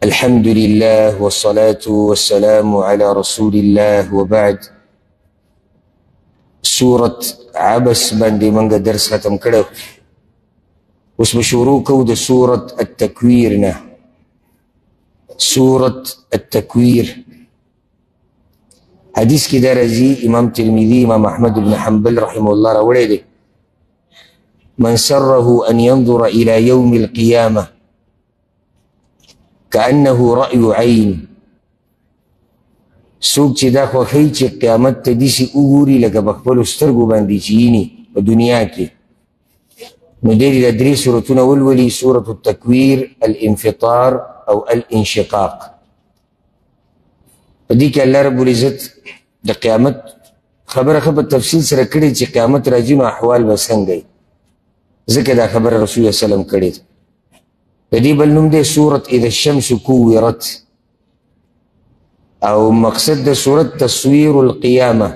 الحمد لله والصلاة والسلام على رسول الله وبعد. سورة عبس باندې منګه درس ختم کړو. اوس به شروع کوو د سورة التکویر نه. سورة التکویر حدیث کې دا راځي، امام ترمذی امام احمد بن حنبل رحمه الله راوړی دی: من سره ان ينظر الى يوم القيامة كأنه رأي عين. څوک چې دا خوښوي چې قیامت ته داسې وګوري لکه په خپلو سترګو باندې چې ویني په دنیا کې، نو دی دا درې سورتونه ولولي: سورة التکویر، الانفطار او الانشقاق. په دې کې الله رب العزت د قیامت خبره ښه په تفصیل سره کړې چې قیامت راځي نو احوال به څنګه وي، ځکه دا خبره رسول الله صلی الله علیه وسلم کړې ده. د دې بل نوم دی سورة اذا الشمس كورت، او مقصد د سورت تصویر القیامه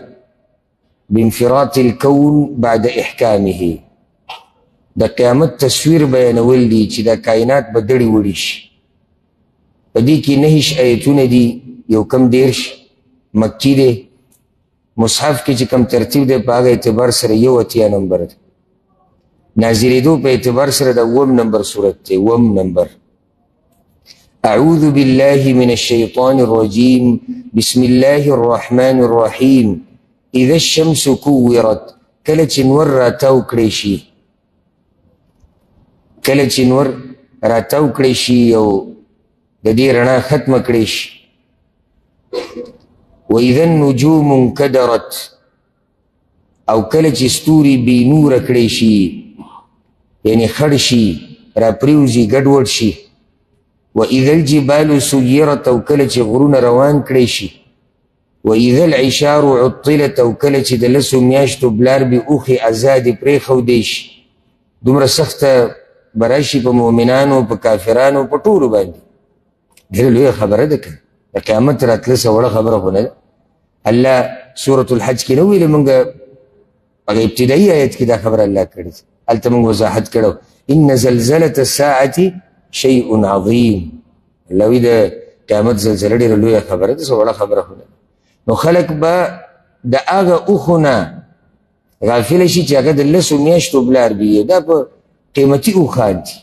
بانفراط الكون بعد احکامه. د قیامت تصویر بیانول دي چې دا کائنات به دړې وړې شي. په دې کې 9 آیتونه دي، یو کم 10 مکی دی. مصحف کې چې کم ترتیب دی په هغه اعتبار سره 81 نمبر دی. نازلېدو په اعتبار سره د 9 نمبر سورت دی، 9 نمبر. أعوذ بالله من الشيطان الرجيم بسم الله الرحمن الرحيم. إذا الشمس كورت، کله چې نور راتاو کړی شي، کله چې نور راتاو کړی شي او د دې رڼا ختمه کړی شي. وإذا النجوم انكدرت، او کله چې ستوري بې نوره کړی شي، یعنی خړ شي، راپریوزي، ګډوډ شي. وإذا الجبال سيرت، او کله چې غرونه روان کړی شي. وإذا العشار عطلت، او کله چې د 10 میاشتو بلار به اوښې ازادې پرېښودی شي. دومره سخته به راشي په مؤمنانو، په کافرانو، په ټولو باندې. ډېره لویه خبره ده که د قیامت راتله څه وړه خبره خو نه ده. الله سورة الحج کې نه ویلې مونږ هغه ابتدایي آیت کې دا خبره الله کړې ده، هلته مونږ وضاحت کړو: ان زلزلة الساعة شیء عظیم. الله وی د قیامت زلزله ډېره لویه خبره ده، څه وړه خبره خو نه ده. نو خلک به د هغه اوښو نه غافله شي چې هغه د 10 میاشتو بلار وي، دا په قیمتي اوښان دي،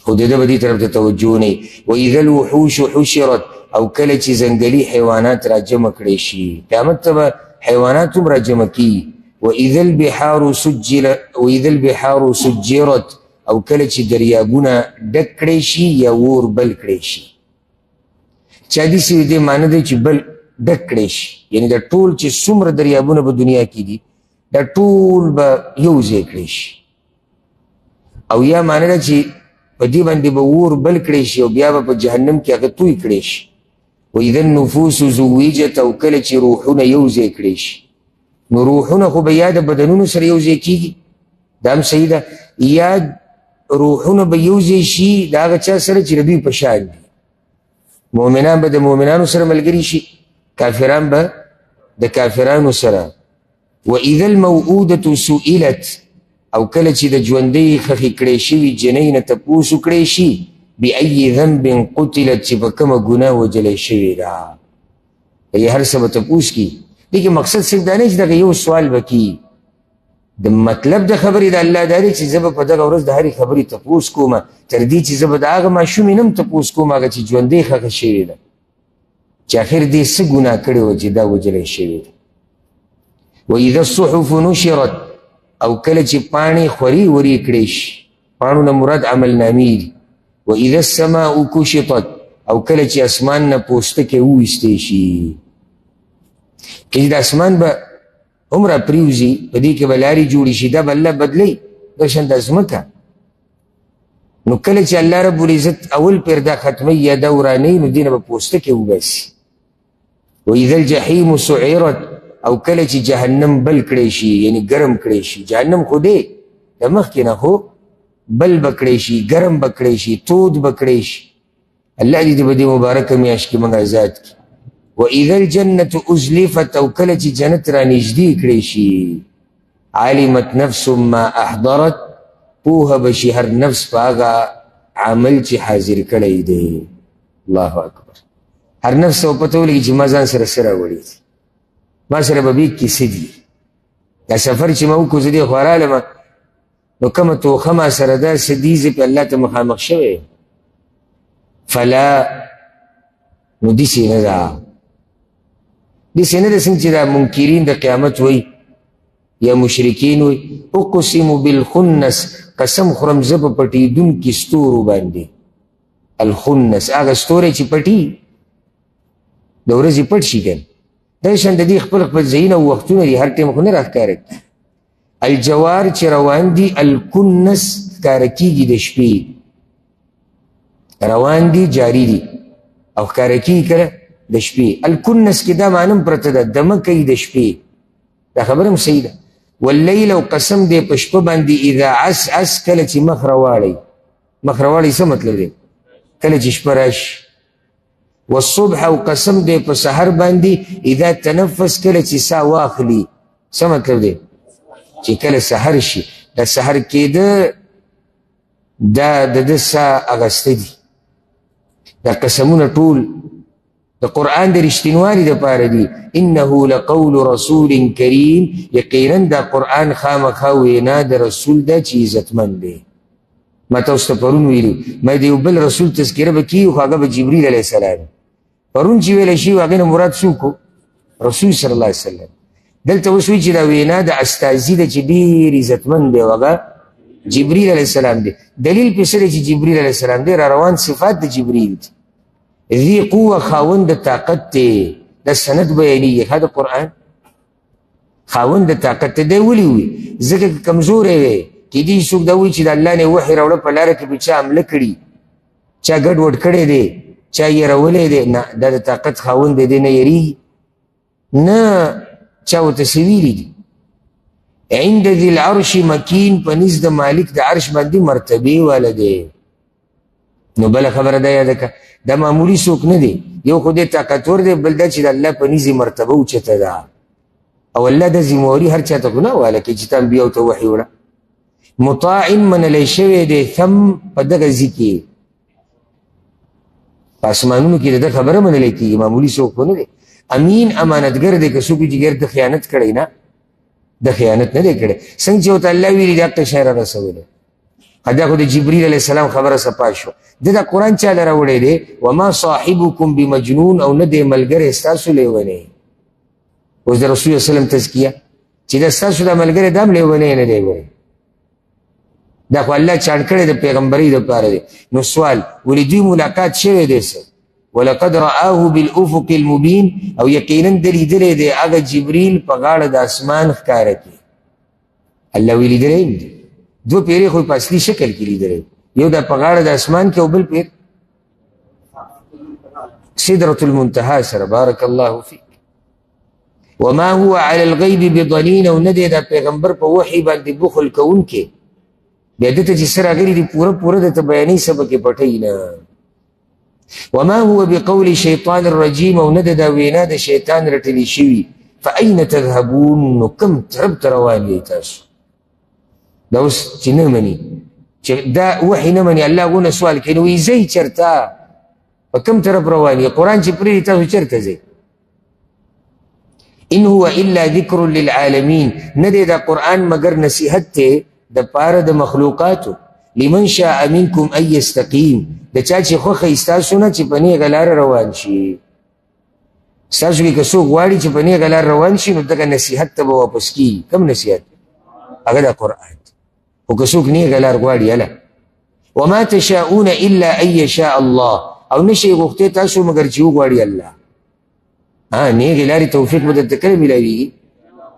خو د ده به دې طرف ته توجه نه وي. وإذا الوحوش حشرت، او کله چې ځنګلي حیوانات را جمع کړی شي، قیامت ته به حیوانات هم را جمع کېږي. وإذا البحار سجرت، او کله چې دریابونه ډک کړی شي یا اور بل کړی شي. چې حدیث دې معنی دی چې بل ډک کړی شي، یعنی دا ټول چې څومره دریابونه په دنیا کې دي دا ټول به یو ځای کړی شي. او یا معنی ده چې په دې باندې به اور بل کړی شي او بیا به په جهنم کې هغه توی کړی شي. وإذا النفوس زوجت، او کله چې روحونه یو ځای کړی شي. نو روحونه خو به یا د بدنونو سره یو ځای کېږي، دا هم صحیح ده، یا روحونه به یو ځای شي د هغه چا سره چې د دوی په شان دي. مؤمنان به د مؤمنانو سره ملګري شي، کافران به د کافرانو سره. وإذا الموءودة سئلت، او کله چې د ژوندۍ خښې کړی شوي جنۍ نه تپوس وکړی شي: بأي ذنب قتلت، چې په کومه ګناه وجلی شوې ده. یې هر څه به تپوس کي. دې کې مقصد صرف دا نه چې دغه یو سوال به کي، د مطلب د خبرې د الله دا دی چې زه به په دغه ورځ د هرې خبرې تپوس کوم، تر دې چې زه به د هغه ماشومې نه هم تپوس کوم هغه چې ژوندۍ خښه شوې ده، چې آخر دې څه ګناه کړې وه چې دا وجلی شوې ده. وإذا الصحف نشرت، او کله چې پاڼې خوري وري کړی شي، پاڼو نه مراد عملنامې دي. وإذا السماء كشطت، او کله چې اسمان نه پوستکی وویستی شي، که د اسمان به هم را پریوزي، په دې کې به لارې جوړې شي، دا به الله بدلی درشان د ځمکه. نو کله چې الله رب العزت اول پیر دا ختمی یا دا ورانوي، نو دې نه به پوستکی وباسي. وإذا الجحیم سعرت، او کله چې جهنم بل کړی شي، یعنی ګرم کړی شي. جهنم خو دی د مخکې نه خو بل به کړی شي، ګرم به کړی شي، تود به کړی شي. الله دې په دې مبارکه میاشت کې موږ آزاد کړي. وإذا الجنة أزلفت، او کله چې جنت را نږدې کړی شي. علمت نفس ما احضرت، پوه بشي هر نفس په هغه عمل چې حاضر کړی دی. الله اکبر. هر نفس ته پته ولګي چې ما ځان سره څه راوړي دي، ما سره به بې کیسې دي. دا سفر چې ما وکړو زه دې خوا رالم نو کومه توخه ما سره ده څه دي زه پې الله ته مخامخ شوی. فلا نو داسې نه ده، داسې نه ده څنګه چې دا منکرین د قیامت وایي یا مشرکین وایي اقسم بالخنس، قسم خورم زه په پټېدونکي ستورو باندې. الخنس هغه ستوری چې پټي د ورځې پټ شي که دا شان د دې خپل خپل ځایونه او وختونه دي، هر ټایم خو نه راښکاره کړي. الجوار چې روان دي الکنس ښکاره کېږي د شپې، روان دي جاری دي او ښکاره کېږي کله د شپې. الکنس کې دا معنی پرته ده دمه کوي د شپې، دا خبره هم صحیح ده. واللیل او قسم دی په شپه باندې اذا عسعس کله چې مخ راواړئ. مخ راواړئ څه مطلب دی؟ کله چې شپه راشي. والصبح او قسم دی په سحر باندې اذا تنفس کله چې ساه واخلي. څه مطلب دی؟ چې کله سحر شي. دا سحر کېده دا د ده ساه اغسته دي. دا قسمونه ټول د قرآن د رښتینوالي دپاره دي. انه لقول رسول کریم، یقینا دا قرآن خامخا وینا د رسول ده چې عزتمند دی. ما تاسو ته پرون ویلي ما د یو بل رسول تذکره به کیږي خو هغه به جبریل علیه السلام. پرون چې ویلی شي هغې نه مراد څوک و؟ رسول صلی الله علیه وسلم. دلته اوس وایي چې دا وینا د استازي ده چې ډېر عزتمند دی او هغه جبریل علیه السلام دی. دلیل پې څه دی چې جبریل علیه السلام دی؟ را روان صفات د جبریل دی. ذي قوه خاوند د طاقت دی. دا سند بیانیږي ښه د قرآن خاوند د طاقت دی. دی ولې وي؟ ځکه که کمزوری وی کېدای شي څوک دا وایي چې د الله نه وحي راوړه په لاره کې به چا حمله کړي، چا ګډوډ کړی دی، چا یېرولی دی. نه، دا د طاقت خاوند دی، دی نه یېرېږي، نه چا ورته څه ویلي دي. عند ذي العرش مکین، په نزد د مالک د عرش باندې مرتبې والا دی. نو بله خبره دا یاده که دا معمولي څوک نه دی، یو خو دی طاقتور دی، بل دا چې د الله په نزد مرتبه اوچته ده او الله دا ذمواري هر چا ته خو نه واله کوي چې ته انبیاو ته وحي وړه. مطاع منلی شوی دی ثم په دغه ځي کې په اسمانونو کې د ده خبره منلی کېږي، معمولي څوک خو نه دی. امین امانتګر دی، که څوک چې ګر د خیانت کړی نه، د خیانت نه دی کړی. څنګه چې ورته الله ویلي د حق شی را رسولی. دا خو د جبریل علیه السلام خبره صفا شو. ده دا قرآن چاله راوړی دی وما صاحبکم بمجنون، او نه دی ملګری ستاسو لیونی. اوس د رسول وسلم تزکیه چې دا ستاسو دا ملګری دا هم لیونی نه دی وی. دا خو الله چاڼ کړی د پیغمبرۍ دپاره دی. نو سوال ولې دوی ملاقات شوی دی څه؟ ولقد رآه بالافق المبین، او یقینا ده لیدلی دی هغه جبریل په غاړه د اسمان ښکاره کې. الله وی لیدلی هم دی. دو پیرې خو په اصلي شکل کې لیدلی، یو دا په غاړه د اسمان کې او بل پیر سدرة المنتهى سره. بارک الله فیک. وما هو على الغیب بضنین، او نه دی دا پیغمبر په وحي باندې بخل کوونکی. بیا دته چې څه راغلي دي پوره پوره درته بیانوي، څه پکې پټوي نه. وما هو بقول شیطان الرجیم، او نه د دا وینا د شیطان رټلی شوي. فأین تذهبون، نو کوم طرف ته روان یې تاسو؟ دا اوس چې نه مني، چې دا وحي نه مني، الله غونه سوال کوي نو وایي ځئ چېرته؟ په کوم طرف روان یې؟ قرآن چې پرېږدي تاسو چېرته ځئ؟ ان هو الا ذکر للعالمین، نه دی دا قرآن مگر نصیحت دی د پاره د مخلوقاتو. لمن شاء منکم ان یستقیم، د چا چې خوښه ستاسو نه چې په نیغه لاره روان شي. ستاسو کې که څوک غواړي چې په نیغه لاره روان شي نو دغه نصیحت ته به واپس کېږي. کوم نصیحت؟ هغه د قرآن. خو که څوک نیغه لار غواړي هله. وما تشاءون الا ان یشاء الله، او نشئ غوښتی تاسو مګر چې وغواړي الله. نیغې لارې توفیق به درته کله میلاویږي؟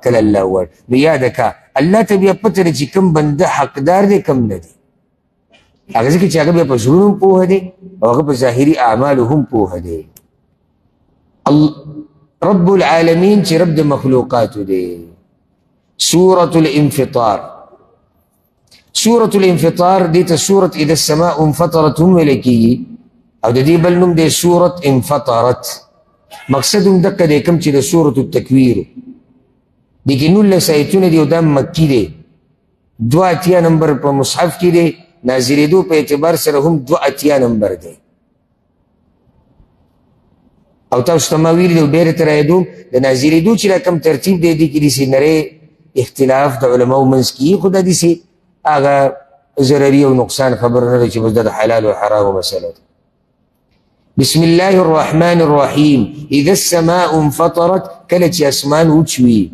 کله الله وغواړي. نو یاده کا الله ته بیا پته ده چې کوم بنده حقدار دی کم نه دی. هغه ځکه چې هغه بیا په زړونو هم پوهه دی او هغه په ظاهري اعمالو هم پوهه دی. رب العالمین چې رب د مخلوقاتو دی. سورة الانفطار. سورة الانفطار دیتا سورة اذا السماء انفطرت هم ویلکیږي، او د دې بل نوم دی سورة انفطرت. مقصد هم دقه دی کوم چې د سورة التکویر دې کې 19 آیتونه دي او دا مکي دی. 82 نمبر په مصحف کې دی، نازلېدو په اعتبار سره هم 2 نمبر دی. او تاسو ته ما ویلي دی ډېر ته رایدوم د نازلېدو چې دا کوم ترتیب دی دې کې داسې نری اختلاف د علماو منځ کې خو دا داسې هغه ضرري او نقصان خبره نه ده چې بس دا د حلال او حرامو مسله ده. بسم الله الرحمن الرحيم اذا السماء انفطرت کله چې اسمان وچوي،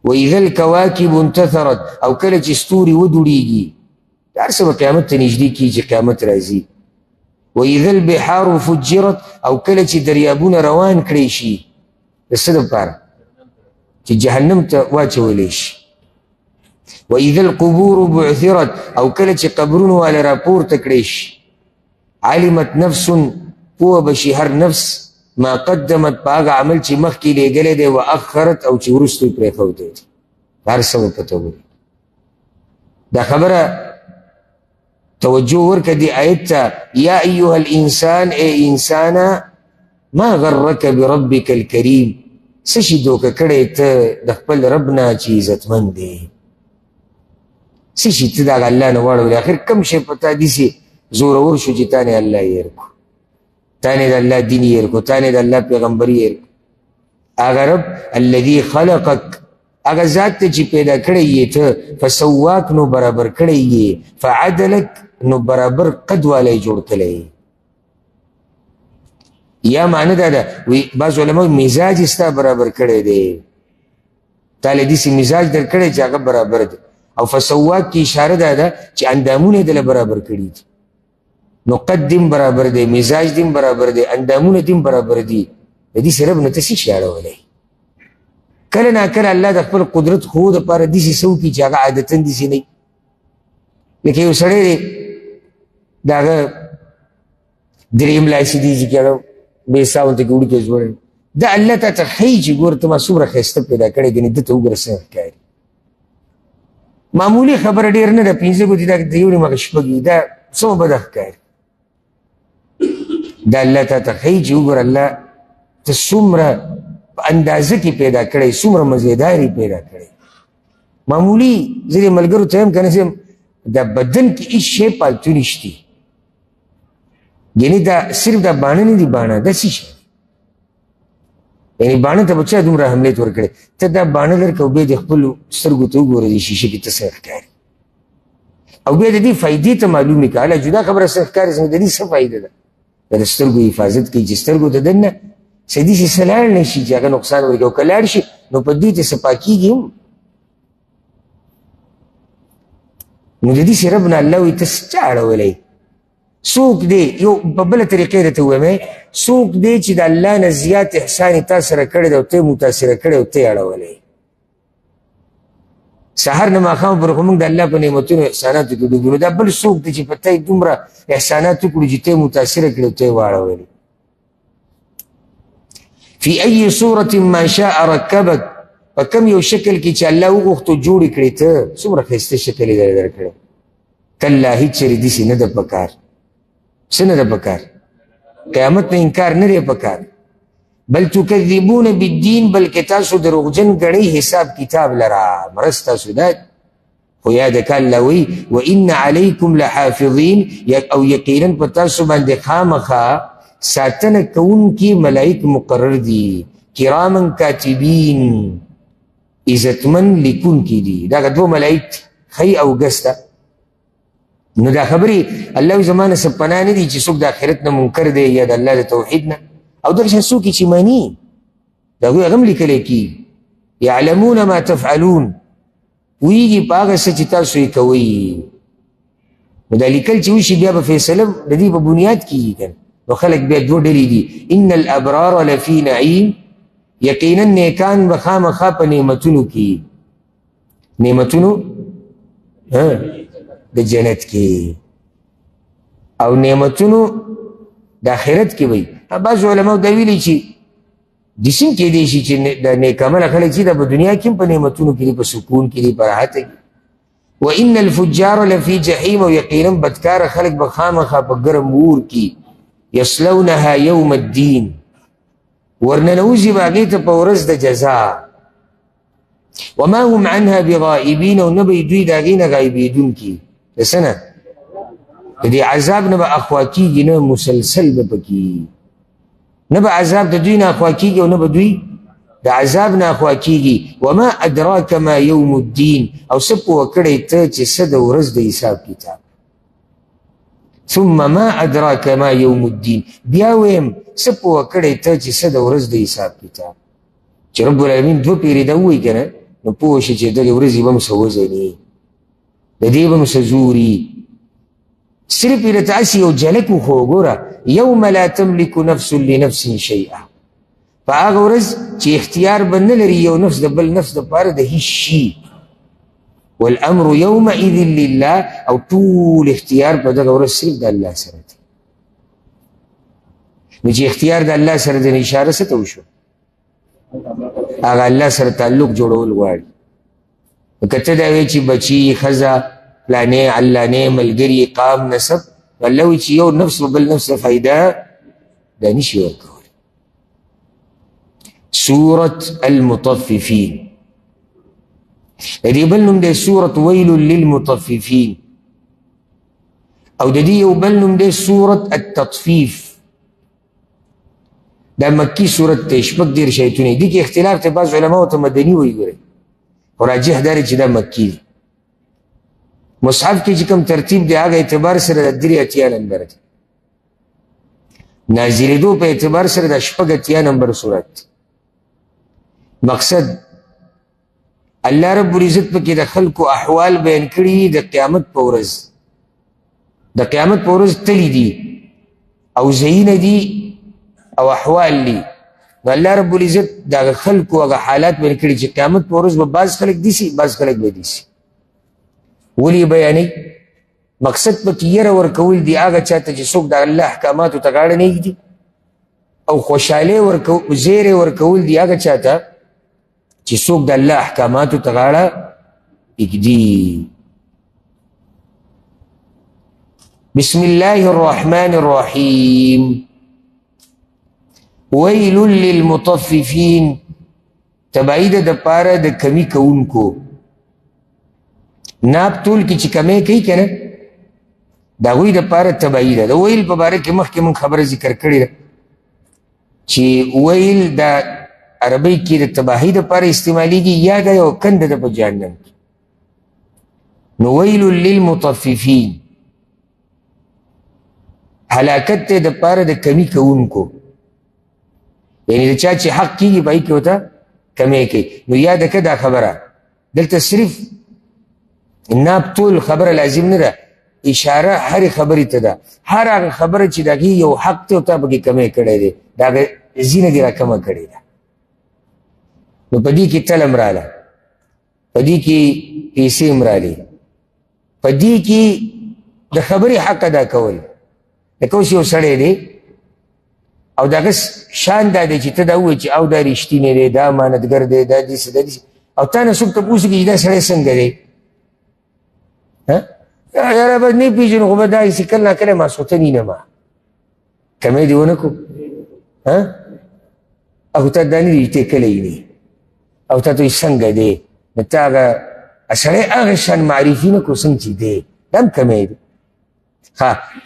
واذا الكواكب انتثرت او کله چې ستوري ودوړيږي، دا هر څه به قیامت ته نږدې کېږي چې قیامت راځي. واذا البحار فجرت او کله چې دریابونه روان کړی شي د څه دپاره چې جهنم ته واچولی شي. واذا القبور بعثرت او کله چې قبرونه والا راپورته کړی شي. علمت نفس پوه بشي هر نفس ما قدمت په هغه عمل چې مخکې لیږلی دی واخرت او چې وروسته یې پرېښودی دی. هر څه به پته ولري. دا خبره توجه ورکه دی آیت ته یا ایها الانسان ای انسانا ما غرک بربک الکریم څه شي دوکه کړی ته د خپل رب نه چې عزتمند دی. څه شي ته د هغه الله نه واړولې اخر کوم شی په تا داسې زورور شو چې تا نه الله هېر کړو، تا نه د الله دین هېر کړو، تا نه د الله پیغمبري هېر کړو. هغه رب الذي خلقک هغه ذات ته چې پیدا کړی یې ته فسواک نو برابر کړی یې فعدلک نو برابر قد والی جوړ کړی. یا معنی دا ده وی بعض علماء مزاج ستا برابر کړی دی، تا له داسې مزاج در کړی چې هغه برابر دی. او فسواک کې اشاره دا ده چې اندامونه یې دله برابر کړي دي. نو قد دیم برابر دی، مزاج دیم برابر دی، اندامونه دیم برابر دي. د دې سره به نه ته څه شي اړولی. کله ناکله الله د خپل قدرت خو دپاره داسې څه وکړي چې هغه عادتا داسې نه وي. لکه یو سړی دی د هغه درېیم لاسي دی چې هغه بې ساونته کې وړوکی ځوړی دا الله تا ته ښایي چې ګوره ته ما څومره ښایسته پیدا کړی ګنې ده ته وګوره څنګه ښکاري. معمولي خبره ډېر نه ده، 5 ګوتې دا د یو نیمه شپږ وي، دا څومره بده ښکاري. دا الله تا ته ښایي چې وګوره الله ته څومره په اندازه کې پیدا کړی، څومره مزېداري پیدا کړی. معمولي ځینې ملګرو ته هم که نه ځم دا بدن کې هېڅ شی پالتو نشتي، یعنې دا صرف دا باڼه نه دي، باڼه دا څه شی یعنې باڼه ته به چا دومره اهمیت ورکړی. ته دا باڼه لرکه او بیا د خپلو سترګو ته وګوره دې شیشه کې ته څنګه ښکاري او بیا د دې فایدې ته معلومې که الله جدا خبره څنګه ښکاري څنګه د دې څه فایده ده. دا د سترګو حفاظت کوي چې سترګو ته دننه څه داسې څه لاړ نه شي چې هغه نقصان ورکړي، او که لاړ شي نو په دې ته څه پاکېږي هم. نو د دې رب نه الله وایي ته څه اړولی. څوک دی یو په بله طریقې درته ووایم څوک دی چې د الله نه زیات احسان یې تا سره کړی دی او ته یې متاثره کړی او ته یې اړولی. سهار نه ماښام پورې خو موږ د الله په نعمتونو احساناتو کې ډوبو، نو دا بل څوک دی چې په ته یې دومره احسانات وکړو چې ته یې متاثره کړی او ته یې واړولی. فی ای صورة ما شاء رکبک په کوم یو شکل کې چې الله وغوښتو جوړې کړې ته څومره ښایسته شکل یې درکړی. کله هېڅ چېرې داسې نه ده پکار. څه نه ده پکار؟ قیامت نه انکار نه دی پکار. بل تکذبون بالدین بلکې تاسو دروغجن ګڼئ حساب کتاب لره. مرض تاسو دا خو یاد که الله وایي وان علیکم لحافظین او یقینا په تاسو باندې خامخا ساتنه کوونکي ملائک مقرر دي، کرامن کاتبین عزتمن لیکونکي دي. دا دوه ملائک خی او ګسته. نو دا خبرې الله زمانه څه پناه نه دي چې څوک د آخرت نه منکر دی یا د الله د توحید نه، او دغه شان څوک چې مني د هغوی هغه هم لیکلی کېږي. یعلمون ما تفعلون پوهېږي په هغه څه چې تاسو یې کوئ. نو دا لیکل چې وشي بیا به فیصله د دې په بنیاد کېږي که نو خلک بیا دوه ډلې دي. ان الابرار لفی نعیم یقینا نیکان به خامخا په نعمتونو کې، نعمتونو د جنت کې او نعمتونو د آخرت کې وي. بعض علماء دا ویلي چې داسې هم کېدی شي چې د نیکعمله خلک چې دا په دنیا کې هم په نعمتونو کې دي، په سکون کې دي، په راحته کې. وان الفجار لفی جحیم او یقینا بدکاره خلک به خامخا په ګرم اور کې یصلونها یوم الدین ورننوځي به هغې ته په ورځ د جزا. وما هم عنها بغائبین او نه به دوی د هغې نه غایبېدونکي. دسنه د دې عذاب نه به اخوا کېږي نه مسلسل به پکې نه به عذاب د دوی نه اخوا کېږي او نه به دوی د عذاب نه اخوا کېږي. وما ادراک ما یوم الدین او څه پوه کړی ته چې څه د ورځ د حساب کتاب. ثم ما ادراک ما یوم الدین بیا ویم څه پوه کړی ته چې څه د ورځ د حساب کتاب. چې رب العالمین دوه پیرې ده ووایي که نه نو پوه شي چې دغې ورځې به م څه وځني د دې به م څه زوري. صرف یې راته هسې یو جلک وخو وګوره یوم لا تملک نفس لنفس شیئا په هغه ورځ چې اختیار به نه لري یو نفس د بل نفس دپاره د هیڅ شي. والامر یومئذ لله او ټول اختیار په دغه ورځ صرف د الله سره دی. نو چې اختیار د الله سره دی نو اشاره څه ته وشو هغه الله سره تعلق جوړول غواړي. که ته دا وایې چې بچي ښځه فلانې علانې ملګري قام نسب الله وایي چې یو نفس به بل نفس ته فایده دا نشي ورکولی. سورة المطففین د دې بل نوم دی سورة ویل للمطففین او د دې یو بل نوم دی سورة التطفیف. دا مکی سورت ته شپږ دېرش ایتونه دي کې اختلاف ته بعض علماو ته مدني وایي ګورئ خو راجح دا دی چې دا مکی دی. مصحف کې چې کوم ترتیب دی هغه اعتبار سره د 83 نمبر دی نازلېدو په اعتبار سره د 80 نمبر سورت. مقصد الله رب العزت پکې د خلکو احوال بیان کړي د قیامت په ورځ. د قیامت په ورځ تلي دي او ځایونه دي او احوال دي. نو الله رب العزت د خلکو هغه حالات بیان کړي چې قیامت په ورځ به بعض خلک دیسي بعض خلک به دیسي. ولې بیانوي؟ مقصد پکې یره ورکول دي هغه چاته چې څوک د الله احکاماتو ته غاړه نه ږدي او خوشحالۍ زیری ورکول دي هغه چاته چې څوک د الله احکاماتو ته غاړه ږدي. بسم الله الرحمن الرحیم ویل للمطففین تبعید د پاره د کمی کوونکو. ناب طول کې چې کمی کوي که نه د هغوی دپاره تبعی ده. د ویل په باره کې مخکې مونږ خبره ذکر کړې ده چې ویل د عربۍ کې د تباهۍ دپاره استعمالیږي یا دا یو کنده ده په جهنم کې. نو ویل للمطففین هلاکت دی دپاره د کمی کوونکو یعنی د چا چې حق کېږي په هغې کې ورته کمی کوي. نو یاده که دا خبره دلته صرف ناب طول خبره لازم نه ده اشاره هرې خبرې ته ده. هر هغه خبره چې د هغې یو حق دی او تا پکې کمی کړی دی د هغه زینه دې را کمه کړې ده. نو په دې کې تلم راله په دې کې پیسې هم رالې په دې کې د خبرې حق ادا کول. لکه اوس یو سړی دی او د هغه شان دا دی چې ته دا ووایې چې او دا رښتینی دی دا امانتګر دی دا داسې دا داسې او تا نه څوک تپوس وکړي چې دا سړی څنګه دی یاره به نه پېژنو خو به داسې کله ناکله ماسخوتن وینم کمی دې ونه کړو او تا دا نه دي چې ته کله وینې او تا ته څنګه دی نو تا هغه سړی هغه شان معرفي نه کړو څنګه چې دی دا هم کمی دی.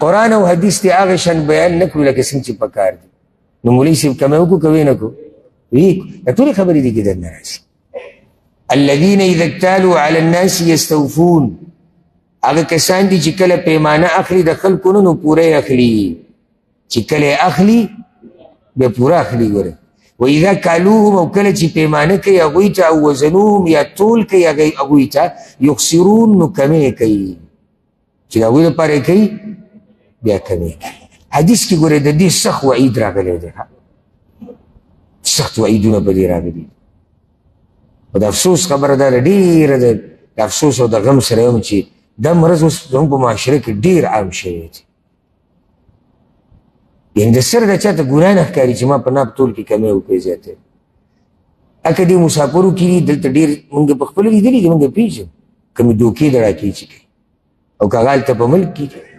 قرآن او حدیث دی هغه شان بیان نه کړو لکه څنګه چې پکار دي. نو مولوي صاحب کمی وکړو که ویې نه کړو ویې دا ټولې خبرې دي کې درنه راشي. الذین اذا اکتالوا علی الناس یستوفون هغه کسان دي چې کله پیمانه اخلي د خلکو نه نو پوره اخلي چې کله اخلي بیا پوره اخلي. ګوره و اذا کالوهم او کله چې پیمانه کوي هغوی ته او وزنوهم یا تول کوي هغوی ته یخسرون نو کمی کوي چې د هغوی لپاره یې کوي بیا کمی کوي. حدیث کې ګوره د دې سخت وعید راغلی دی سخت وعیدونه په دې راغلي دي. او د افسوس خبره دا ده ډېره د افسوس او د غم سره یم چې دا مرض اوس زموږ په معاشره کې ډېر عام شوی دی. یعنې د سره د چا ته ګناه نه ښکاري چې ما په ناب طول کې کمی وکړې زیاته اکه دې مسافرو کې دي دلته ډېر مونږ په خپله لیدلي دي مونږ پېژنو کومې دوکې دړاکې چې کوي او که هغه هلته په ملک کې کوي.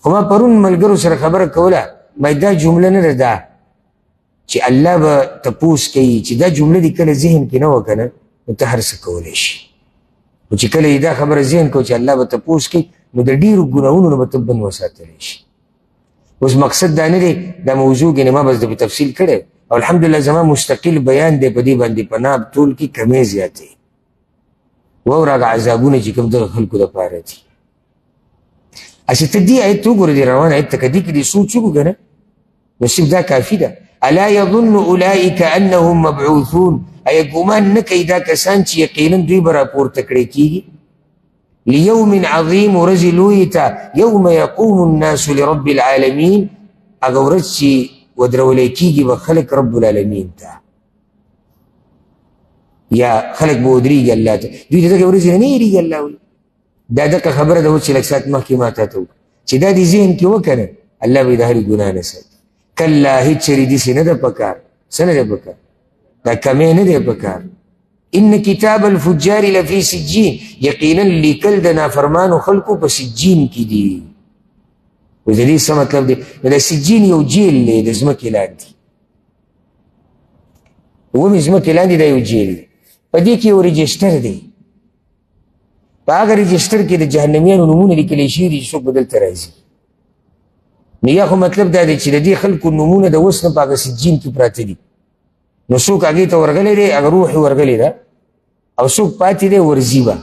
خو ما پرون ملګرو سره خبره کوله ما دا جمله نه ده دا چې الله به تپوس کوي چې دا جمله دې کله ذهن کې نه وه که نه نو ته هر څه کولی شي او چې کله دا خبره ذهن کو چې الله به تپوس کوي نو د ډیرو ګناهونو نه به ته بند وساتلی شي. اوس مقصد دا نه دی دا موضوع کې ما بس د تفصیل کړی او الحمدلله زما مستقل بیان دی په دې باندې په ناب ټول کې کمې زیاتې واوره هغه عذابونه چې کوم دغه خلکو دپاره دي. اچھا ته دې آیت وګوره دې روان آیت ته که دې کې دې سوچ وکړو که نه نو صرف دا کافي ده. الا یظن اولئک انهم مبعوثون ایا ګمان نه کوي دا کسان چې یقینا دوی به راپورته کړی کېږي لیوم عظیم ورځې لویې ته یوم یقوم الناس لرب العالمین هغه ورځ چې ودرولی کېږي به خلک رب العالمین ته یا خلک به ودرېږي الله ته دوی د دغې ورځې نه هېرېږي الله وایي دا دغه خبره ده اوس چې لږ ساعت مخکې ما تا ته وکړه چې دا دې ذهن کې وکنه الله به یې د هرې ګناه نه ساتي. کله هېڅ چېرې داسې نه ده پکار څه نه ده پکار دا کمی نه دی پکار. ان کتاب الفجار لفی سجین یقینا لیکل د نافرمانو خلکو په سجین کې دي. اوس د دې څه مطلب دی نو د سجین یو جیل دی د ځمکې لاندې ومې ځمکې لاندې دا یو جیل دی په دې کې یو رجسټر دی په هغه رجسټر کې د جهنمیانو نومونه لیکلی شوي دي چې څوک به دلته راځي نو یا خو مطلب دا دی چې د دې خلکو نومونه د اوس نه په هغه سجین کې پراته دي نو څوک هغې ته ورغلی دی هغه روح یې ورغلی ده او څوک پاتې دی ورځي به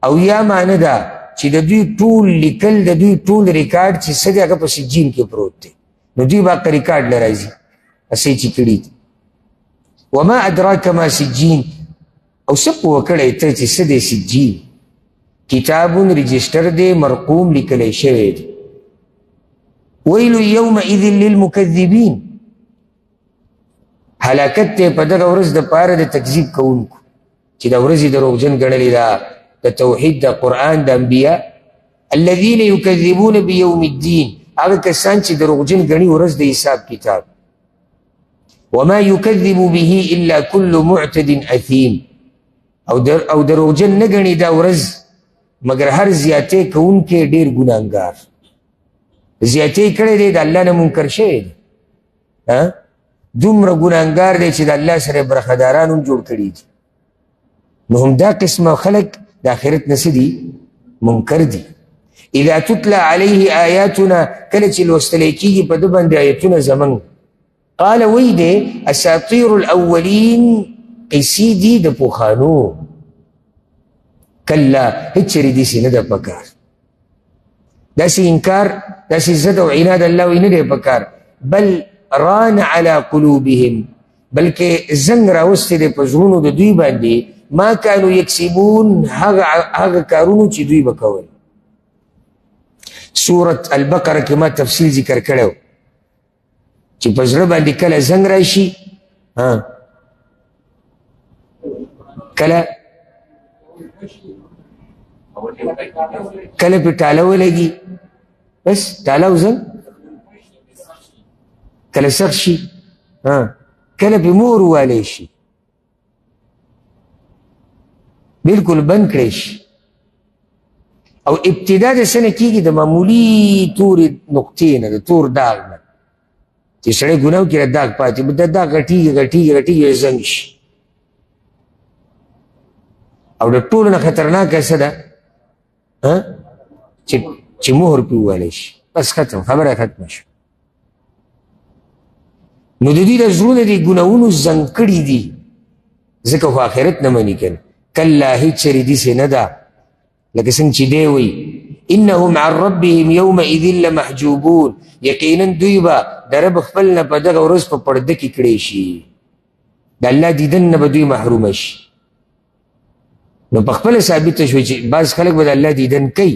او یا معنی ده چې د دوی ټول لیکل د دوی ټول ریکارډ چې څه دی هغه په سجین کې پروت دی نو دوی به هغه ریکارډ نه راځي هسې چې کړي دي. وما ادراک ما سجین او څه پوه کړی ته چې څه دی سجین کتاب رجسټر دی مرقوم لیکلی شوی دی. ویل یومئذ للمکذبین هلاکت ته په دغه ورځ دپاره د تکذیب کوونکو چې دا ورځې دروغجن ګڼلې ده د توحید د قرآن د انبیا الذین یکذبون بیوم الدین هغه کسان چې دروغجن ګڼي ورځ د حساب کتاب. وما یکذب به الا کل معتد اثیم او دروغجن نه ګڼي دا ورځ مګر هر زیاتې کوونکی ډېر ګناهګار زیاتې کړی دی د الله نه منکر شوی دی دومره ګناهګار دی چې د الله سره برخداران هم جوړ کړي دي. نو هم دا قسمه خلک د آخرت نه څه دي منکر دي. اذا تتلى علیه آیاتنا کله چې لوستلی کېږي په ده باندې آیتونه زمونږ قال وی دی اساطیر الاولین قیسې دي د پوخانو کله هېڅ چېرې داسې نه ده پکار داسې انکار داسې ضد او عناد الله وی نه دی پکار بل ران على قلوبهم بلکې زنګ راوستی دی په زړونو د دوی باندې ما کانوا یکسبون هغه کارونو چې دوی به کول. سورت البقره کې ما تفصیل ذکر کړی و چې په زړه باندې کله زنګ راشي کله پې ټاله ولګي بس ټاله او زنګ کله سخت شي کله پې مور والی شي بلکل بند کړی شي او ابتدا د څه نه کېږي د معمولي تورې نقطې نه د تور داغ نه چې سړی ګناه وکړي داغ پاتې د داغ غټېږي غټېږي غټېږي زنګ شي او د ټولو نه خطرناکه څه ده چې مهر پې ووالی شي بس ختم خبره ختمه شوه. نو د دوی د زړونه دې ګناهونو زنګ کړي دي ځکه خو آخرت نه مني که نه کله هېڅ چېرې داسې نه ده لکه څنګه چې دی وایي انهم عن ربهم یومئذ لمحجوبون یقینا دوی به د رب خپل نه په دغه ورځ په پرده کې کړی شي د الله دیدن نه به دوی محرومه شي. نو په خپله ثابته شوی چې بعض خلک به د الله دیدن کوي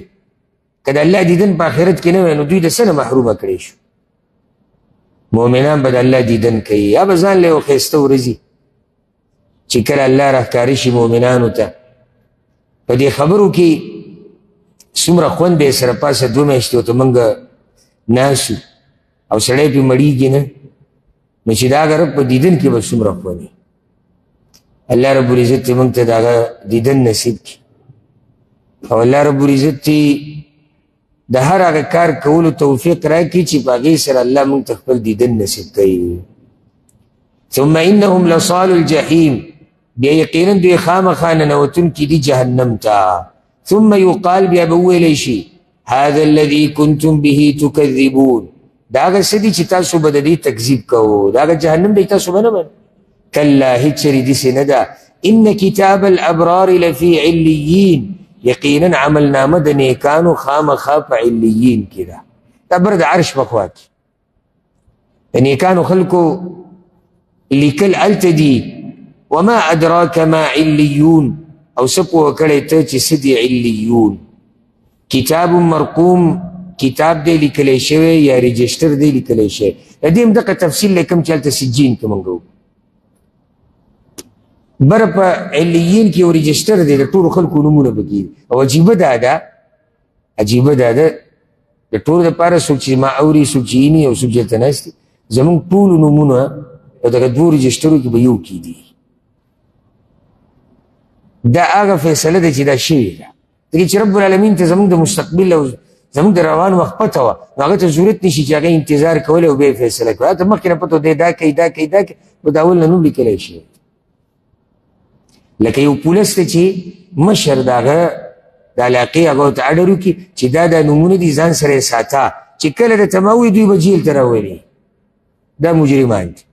که د الله دیدن په آخرت کې نه وی نو دوی د څه نه محرومه کړی شو. مؤمنان به د الله دیدن کوي یا به ځان له یو ښایسته ورځي چې کله الله راښکاره شي مؤمنانو ته په دې خبرو کې څومره خوند دی سره پاسه 2 میاشتې ورته موږ ناست او سړی پې مړېږي نه نو چې د هغه رب په دیدن کې به څومره خوند وي الله رب العزت دې موږ ته د هغه دیدن نصیب کړي او الله رب العزت دې د هر هغه کار کولو توفیق راکړي چې په هغې سره الله موږ ته خپل دیدن نصیب کوي. ثم انهم لصال الجحیم بیا یقینا دوی خامخا ننوتونکي دي جهنم ته. ثم يقال بیا به وویلی شي هذا الذي كنتم به تكذبون، دا هغه څه دي چې تاسو به د دې تکذیب کوو، دا هغه جهنم دی تاسو به نه منئ. کلا هیڅ چرې داسې نه ده. ان کتاب الابرار لفي علیین، یقینا عملنامه د نیکانو خامخا په علیین کې ده. دا بر د عرش په خوا کې د نیکانو خلکو لیکل هلته دي. وما ادراک ما علیون، او څه پوه کړی ته چې څه دي علیون. کتاب مرقوم، کتاب دی لیکلی شوی یا رجسټر دی لیکلی شوی. د دې هم دغه تفصیل لیکم چې هلته سجین کې موږ وو. بره په علیین کې یو رجسټر دی د ټولو خلکو نومونه پکې. او عجیبه دا ده د ټولو دپاره څوک چې ما اوري، څوک چې ویني او څوک چې هلته ناست دي، زموږ ټولو نومونه په دغه دوو رجسټرو کې به یو کې دي. دا هغه فیصله ده چې دا شوې ده. ځکه چې رب العالمین ته زموږ د مستقبل او زموږ د روان وخت پته وه، نو هغه ته ضرورت نشي چې هغه انتظار کولی او بیا یې فیصله کړي. هغه ته مخکې نه پته دی دا کوي دا کوي دا کوي، نو د اول نه نوم لیکلی شي. لکه یو پولیس ته چې مشر د هغه د علاقې هغه ورته اډر وکړي چې دا نومونه دي ځان سره یې ساته، چې کله درته ما ووایي دوی به جیل ته راولي، دا مجرمان دي.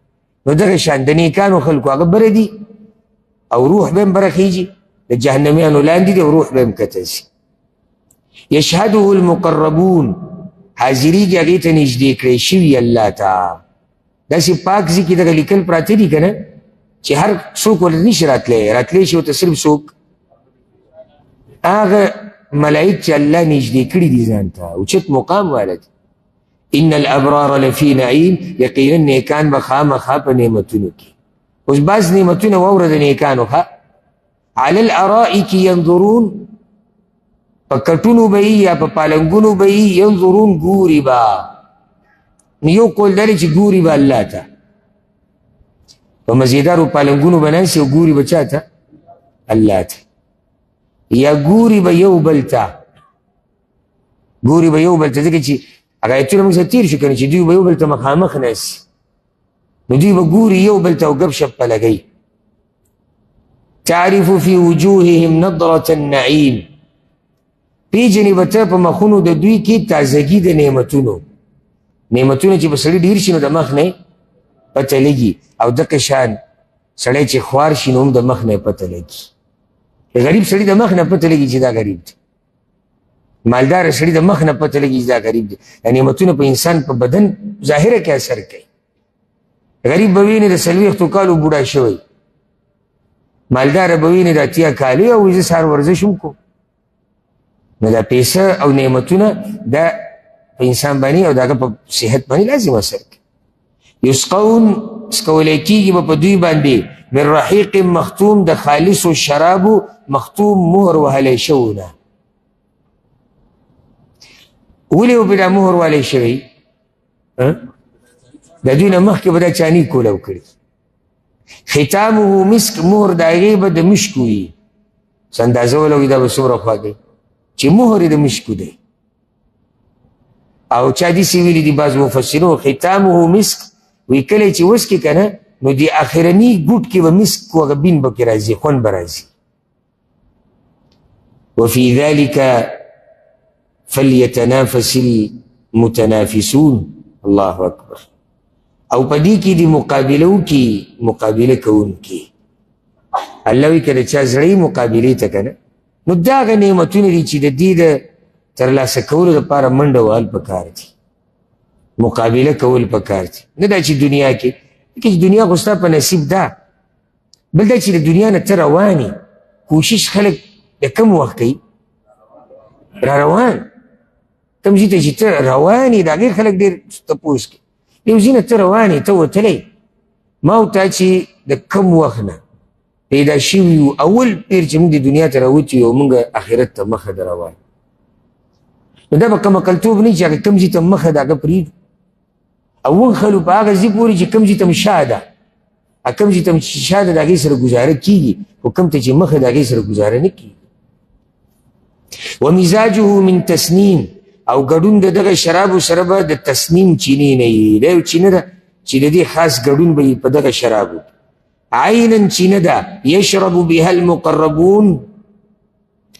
نو دغه شان د نیکانو خلکو هغه بره دي او روح به هم بره خیږي، د جهنمیانو لاندې دي او روح به هم کته شي. یشهده المقربون، حاضریږي هغې ته نږدې کړی شوي الله ته. داسې پاک ځای کې دغه لیکل پراته دي که نه، چې هر څوک ورته نشي راتلی شي ورته صرف څوک هغه ملائک چې الله نږدې کړي دي ځان ته، اوچت مقام والا دي. ان الابرار لفي نعیم، یقینا نیکان به خامخا په نعمتونو کې. اوس بعض نعمتونه واوره د نیکانو ښه. علی الارائک ینظرون، په کټونو به یا په پالنګونو به ینظرون، ګوري به. یو قول دا دی چې ګوري به الله ته، په مزیدارو پالنګونو به ناست او ګوري به چا ته؟ الله ته. یا ګوري به یو بل ته، ګوري به یو بل ته، ځکه چې هغه ایتونه موږ سره تېر شو که نه، چې دوی به یو بل ته مخامخ ناست، نو دوی به ګوري یو بل ته او ګپ شپ به لګوي. تعرف فی وجوههم نضرة النعیم، پیژنې به ته په مخونو د دوی کې تازګي د نعمتونو. نعمتونه چې به سړي ډېر شي نو د مخ نه پته لګي، او دغه شان سړی چې خوار شي نو هم د مخ نه پته لګي. غریب سړي د مخ نه پته لګي چې دا غریب دی، مالدار سړي د مخ نه پته لګي چې دا غریب دی. نعمتونه په انسان په بدن ظاهره کې اثر کوي. غریب به ویني د 40 کالو بوډا شوی، مالدار به ویني د 80 کالو او زه سهار ورزش هم کوم. نو دا پیسه او نعمتونه دا په انسان باندې او د هغه په صحت باندې لازم اثر کوي. یسقون، څکولی کېږي به په دوی باندې من رحیق مختوم، د خالصو شرابو مختوم مهر وهلی شوو نه. ولې به دا مهر وهلی شوی؟ د دوی نه مخکې به دا چاني کولو کړي. ختامه مسک، مهر د هغې به د مشکو وي. څه اندازه ولګوي دا به څومره خواږی چې مهر یې د مشکو دی. او چا داسې ویلي دي بعض مفسرینو ختامه مسک، وی کله چې وڅکي که نه نو د اخرني ګوټ کې به مسک هغه بین به کې راځي، خوند به راځي. وفي ذلك فليتنافس المتنافسون. الله اکبر. او په دې کې د مقابلو کې مقابله کوونکي، الله وی که د چا زړه مقابلې ته که نه، نو دا هغه نعمتونه دي چې د دې د ترلاسه کولو دپاره منډه وهل پکار دي، مقابله کول پکار دي. نه دا چې دنیا کې، چې دنیا خو ستا په نصیب ده، بل دا چې د دنیا نه ته روانې. کوشش خلک د کم وخت کوي؟ را روان کوم ځای ته چې ته روان یې د هغې خلک ډېر تپوس کوي. یو ځای نه ته روان یې، ته وتلی، ما او تا چې د کم وخت نه پیدا شوي یو، اول پیر چې موږ د دنیا ته راوتي یو، موږ آخرت ته مخه د روان. نو دا به کم عقلتوب نه چې هغه کم ځای ته مخه د هغه پرېږدو، او ونښلو په هغه ځای پورې چې کم ځای ته م شا ده، کم ځای ته م شا ده د هغې سره ګزاره کېږي، خو کم ته چې مخه د هغې سره ګزاره نه کېږي. ومزاجه من تسنیم، او ګډون د دغه شرابو سره به د تسنیم چینې نه وي. دا یو چینه ده چې د دې خاص ګډون به په دغه شرابو. عینا چینه ده یشرب بها المقربون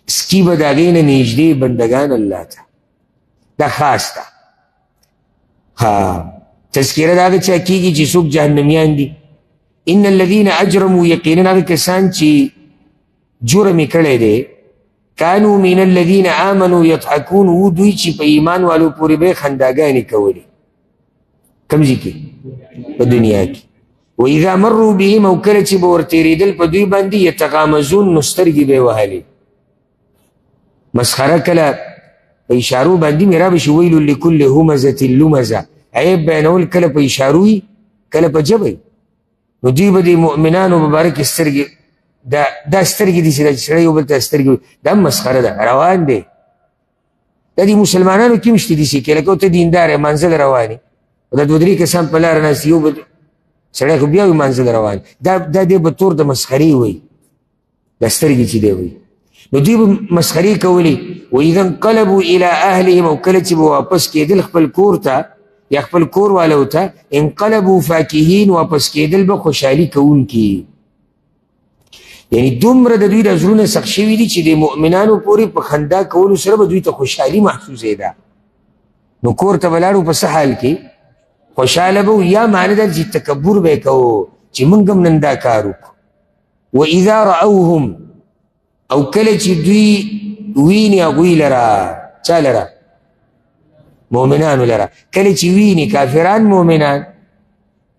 سکی به د هغې نه نږدې بندګان الله ته دا خاص ده. تذکره د هغه چا کېږي چې څوک جهنمیان دي. ان الذین اجرموا یقینا هغه کسان چې جرم یې کړی دی کانو من الذین آمنوا یضحکون و دوی چې په ایمان والو پورې به یې خنداګانې کولې. کوم ځای کې؟ په دنیا کې. و اذا مروا بهم او کله چې به ورتېرېدل په دوی باندې یتغامزون نو سترګې به یې وهلې. مسخره کله په اشارو باندې مې رابشي ویل لکل همزة لمزه عیب بیانول کله په اشارو وي کله په ژبه وي. نو دوی به د مؤمنانو مبارک سترګې دا سترګې دي چې سړی یو بل ته سترګې وي دا مسخره ده روان دی. دا د مسلمانانو کې هم شته داسې کې لکه ته دیندار یې منزل روان یې او دا دوه درې کسان په لاره ناست یو بل سړی خو بیا وي منزل روان دا دی به طور د مسخرې وایي دا سترګې چې دی وایي. نو دوی به مسخرې کولې. واذا انقلبوا الى اهلهم او کله چې به واپس کېدل خپل کور ته یا خپل کور والو ته انقلبوا فاکهین واپس کېدل به خوشحالي کوونکي. یعنی دومره د دوی د زړونه سخت شوي دي چې د مؤمنانو پورې په خندا کولو سره به دوی ته خوشحالي محسوسېده. نو کور ته به لاړو په څه حال کې خوشحاله به یا معنی ده چې تکبر به یې کوو چې موږ هم نن دا کار وکړو. واذا رأوهم او کله چې دوی ویني هغوی لره چا لره مؤمنانو لره کله چې ویني کافران مؤمنان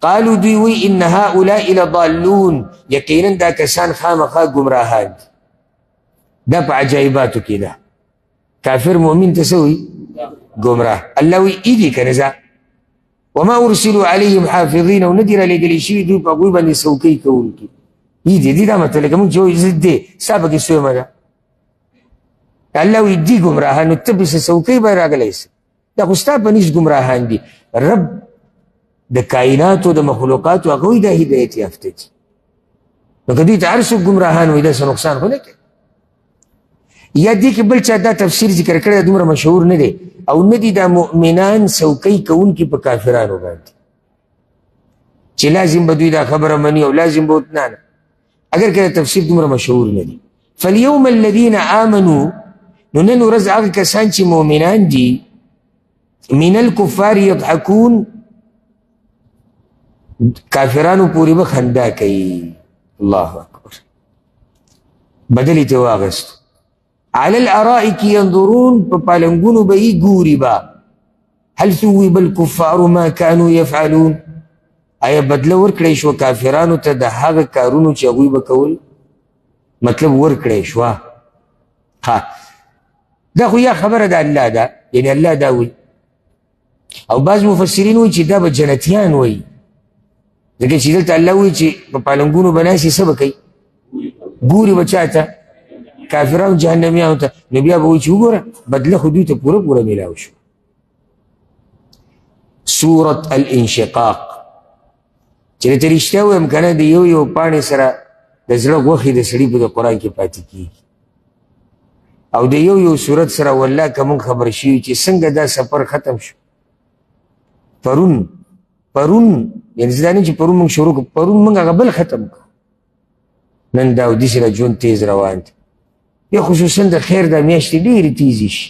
قالو دوی وی ان هؤلاء لضالون یقینا دا کسان خامخا ګمراهان دي. دا په عجایباتو کې ده کافر مؤمن ته څه وي ګمراه. الله وی ایدي که نه ځه وما ارسلوا علیهم حافظین او نه دي رالیږلي شوي دوی په هغوی باندې څوکۍ کوونکي. ایدي دي دا مطلب که موږ چې وایو ضد دی ستا پکې سویمه ده. الله وی دي ګمراهان نو ته پسې څوکۍ به راغلی سه دا خو ستا په نیز ګمراهان دي. رب د کائناتو د مخلوقاتو هغوی دا هدایت یافته دي. نو که دوی ته هر څوک ګمراهان وایي دا څه نقصان خو نه کوي. یا دې کې بل چا دا تفسیر ذکر کړی دومره مشهور نه دی او نه دي دا مؤمنان څوکۍ کوونکي په کافرانو باندې چې لازم به دوی دا خبره مني او لازم به نه اگر که تفسیر دومره مشهور نه دی. فاليوم الذين آمنوا نو نن ورځ هغه کسان چې مؤمنان دي من الكفار يضحكون کافرانو پوری به خندا کوي. الله اکبر. بدلی ته واغستو على الارائك ينظرون په پالنګونو به یې ګوري به هل ثوب الكفار ما كانوا يفعلون آیا بدله ورکړی شو کافرانو ته د هغه کارونو چې هغوی به کول مطلب ورکړی شو. دا خو یا خبره د الله ده یعنی الله دا وی او بعض مفسرین وی چې دا به جنتیان وی ځکه چې دلته الله وی چې په پالنګونو به ناسې څه به کوي ګوري به چا ته کافرانو جهنمیانو ته نو بیا به وایي چې وګوره بدله خو دوی ته پوره پوره میلاو شو. سورة الانشقاق چې درته رښتیا ووایم که نه د یو یو پاڼې سره د زړه غوښې د سړي په د قرآن کې پاتې کېږي او د یو یو صورت سره والله که موږ خبر شوي چې څنګه دا سفر ختم شو. پرون یعنې زه دا نه چې پرون موږ شروع کړو پرون موږ هغه بل ختم کړو. نن دا او داسې را ژوند تیز روان دی. یا خصوصا د خیر دا میاشتې ډېرې تیزې شي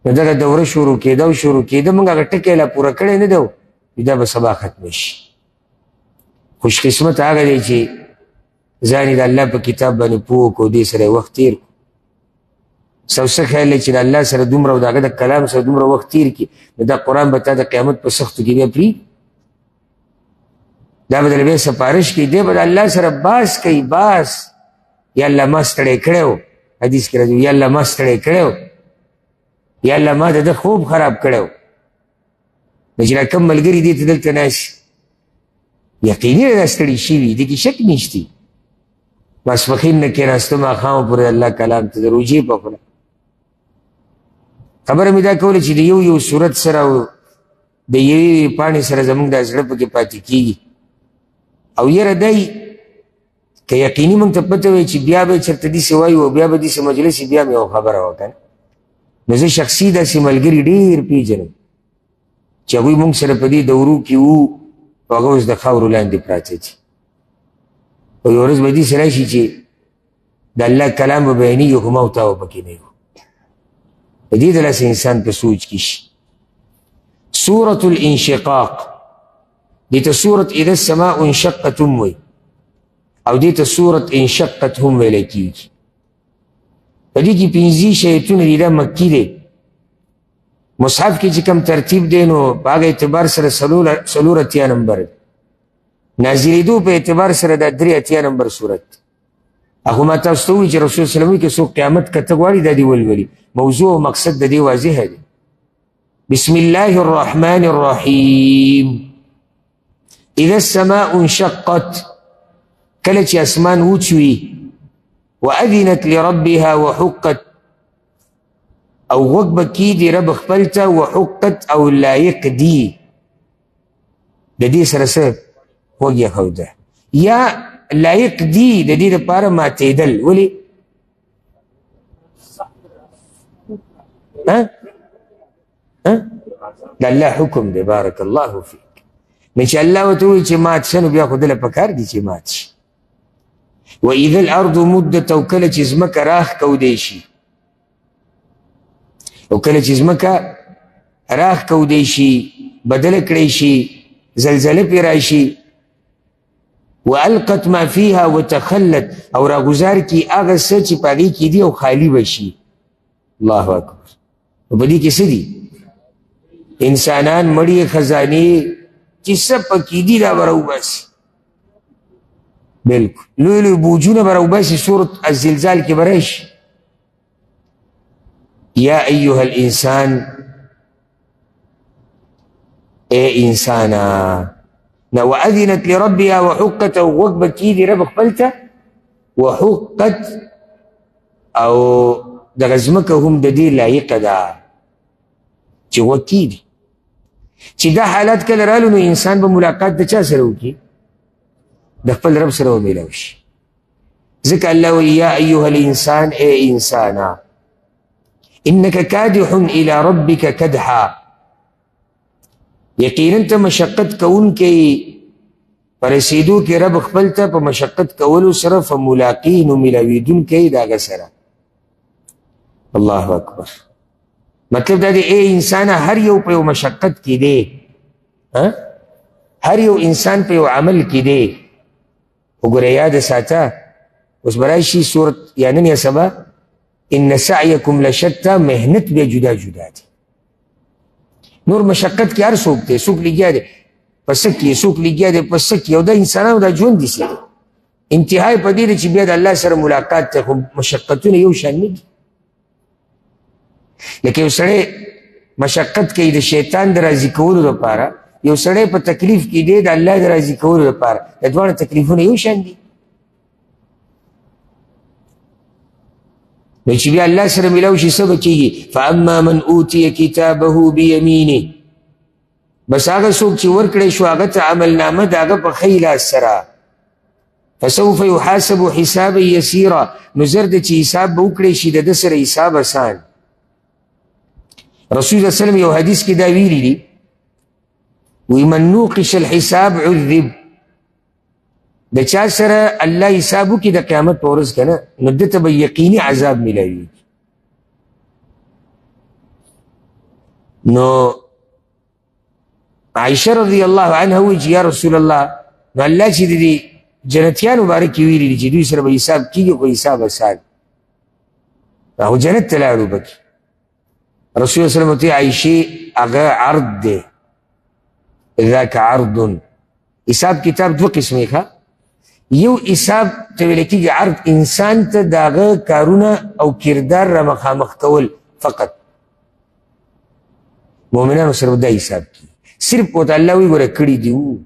نو دغه دوره شروع کېده او شروع کېده موږ هغه ټکی لا پوره کړی نه دی دا به سبا ختمه شي. خوش قسمت هغه دی چې ځان یې د الله په کتاب باندې پوه کړو دې سره یې وخت تېر کړو. څه خیال دی چې د الله سره دومره او د هغه د کلام سره دومره وخت تېر کړي نو دا قرآن به تا د قیامت په سختو کې بیا پرېږدي دا به درله بیا سپارش کوي دی به د الله سره باس کوي باس یا الله ما ستړی کړی و حدیث کې راځي یا الله ما ستړی کړی و یا الله ما د ده خوب خراب کړی و. نو چې را کوم ملګري دې ته دلته ناست یقیني دا ستړي شوي دې کې شک نشتی ماسپښین نه کېناستو ماښامه پورې الله کلام ته د روجې په خوله خبره مې دا کوله چې د یو یو صورت سره او د یوې پاڼې سره زموږ دا زړه پکې پاتې کېږي او یره دی که یقیني موږ ته پته وی چې بیا به چېرته داسې وایو او بیا به داسې مجلس بیا مې یو خبره وکړه نو زه شخصي داسې ملګري ډېر پېژنم چې هغوی موږ سره په دې دورو کې وو او هغه اوس د خاورو لاندې پراته دي او یو ورځ به دې سره شي چې د الله کلام به بیانېږي خو ما او تا به پکې نه یو. په دې دلاسې انسان په سوچ کې شي. سورة الانشقاق دې ته سورة اذا السماء انشقت هم وایي او دې ته سورة انشقت هم ویلی کېږي. په دې کې پنځه شیتونه دي، دا مکي دی. مصحف کې چې کوم ترتیب دی نو په هغه اعتبار سره څلور اتیا نمبر دی، نازلېدو په اعتبار سره دا 3 اتیا نمبر صورت. اخو ما تاسو ته وایي چې رسول صلی الله علیه وسلم کې څوک قیامت کته غواړي دا دې ولولي. موضوع او مقصد د دې واضح دی. بسم الله الرحمن الرحیم. اذا السماء انشقت، کله چې اسمان وچوي، واذنت لربها وحقت، او غوږ به کیږي رب خپل ته، وحقت او لایق دی د دې سره څه غوږ یې ښوده یا لایق دی د دې دپاره ماتېدل. ولې؟ د الله حکم دی. بارک الله فیک. نو چې الله ورته ووایي چې مات شه نو بیا خو دله پکار دي چې مات شي. واذا الارض مدت، او کله چې ځمکه راښکودی شي، او کله چې ځمکه راښکودی شي، بدله کړی شي، زلزله پرې راشي. والقت ما فيها وتخلت، او راګزار کی هغه څه چې په هغې کې دي او خالي به شي. الله اکبر. نو په دې کې څه دي؟ انسانان، مړي، خزانې چې څه پکې دي دا به راوباسي. بلکل لوی لوی بوجونه به راوباسي. سورة الزلزال کې به راشي یا ایها الانسان، اے انسانا. نو واذنت لربها وحقت، او غوږ به کیږي رب خپل ته، وحقت او دغه ځمکه هم د دې لایقه ده چې غوږ کیږي. چې دا حالات کله رالو نو انسان به ملاقات د چا سره وکړي؟ د خپل رب سره به میلاو شي. ځکه الله وایي یا ایها الانسان، اے انسانا، انک کادح الی ربک کدحا، یقینا ته مشقت کوونکی په رسېدو کې رب خپل ته په مشقت کولو سره، فملاقی نو میلاویدونکی د هغه سره. الله اکبر. مطلب دا دی اے انسان، هر یو په یو مشقت کې دی، هر یو انسان په یو عمل کې دی. وګوره یاد ساته، اوس به راشي صورت یا نن یا سبا، ان سعیکم لشتا، محنت بیا جدا جدا دی. نور مشقت کې هر څوک دی، څوک لګیا دی په څه کې، څوک لګیا دی په څه کې، او دا انسانانو دا ژوند دي سي. انتهای په دې دی چې بیا د الله سره ملاقات ته خو مشقتونه یو شان نه دي. لکه یو سړی مشقت کوي د شیطان د راضي کولو لپاره، یو سړی په تکلیف کې دی د الله د راضي کولو لپاره، د دواړو تکلیفونه یو شان دي. نو چې بیا الله سره میلاو شي څه به کېږي؟ فاما من اوتي کتابه بیمینه، بس هغه څوک چې ورکړی شو هغه ته عملنامه د هغه په ښی لاس سره، فسوف یحاسب حسابا یسیرا، نو زر ده چې حساب به وکړی شي د ده سره حساب اسان. رسول الله صلی الله علیه وسلم یو حدیث کې دا ویلي دي، وی من نوقش الحساب عذب، د چا سره الله حساب وکړي د قیامت په ورځ که نه، نو ده ته به یقیني عذاب میلاوي. نو عائشه رضی الله عنها وی چې یا رسول الله، نو الله چې د دې جنتیانو باره کې ویلي دي چې دوی سره به حساب کېږي خو حساب اسان، هغه جنت ته لاړو پکې. رسول الله صلی الله علیه وسلم عائشې هغه عرض دی، ذاک عرض. حساب کتاب دو قسمې ښه، یو حساب ته ویل کېږي عرض، انسان ته د هغه کارونه او کردار را مخامخ کول فقط. مؤمنانو سره دا حساب کېږي، صرف ورته الله وایي ګوره کړي دي وو.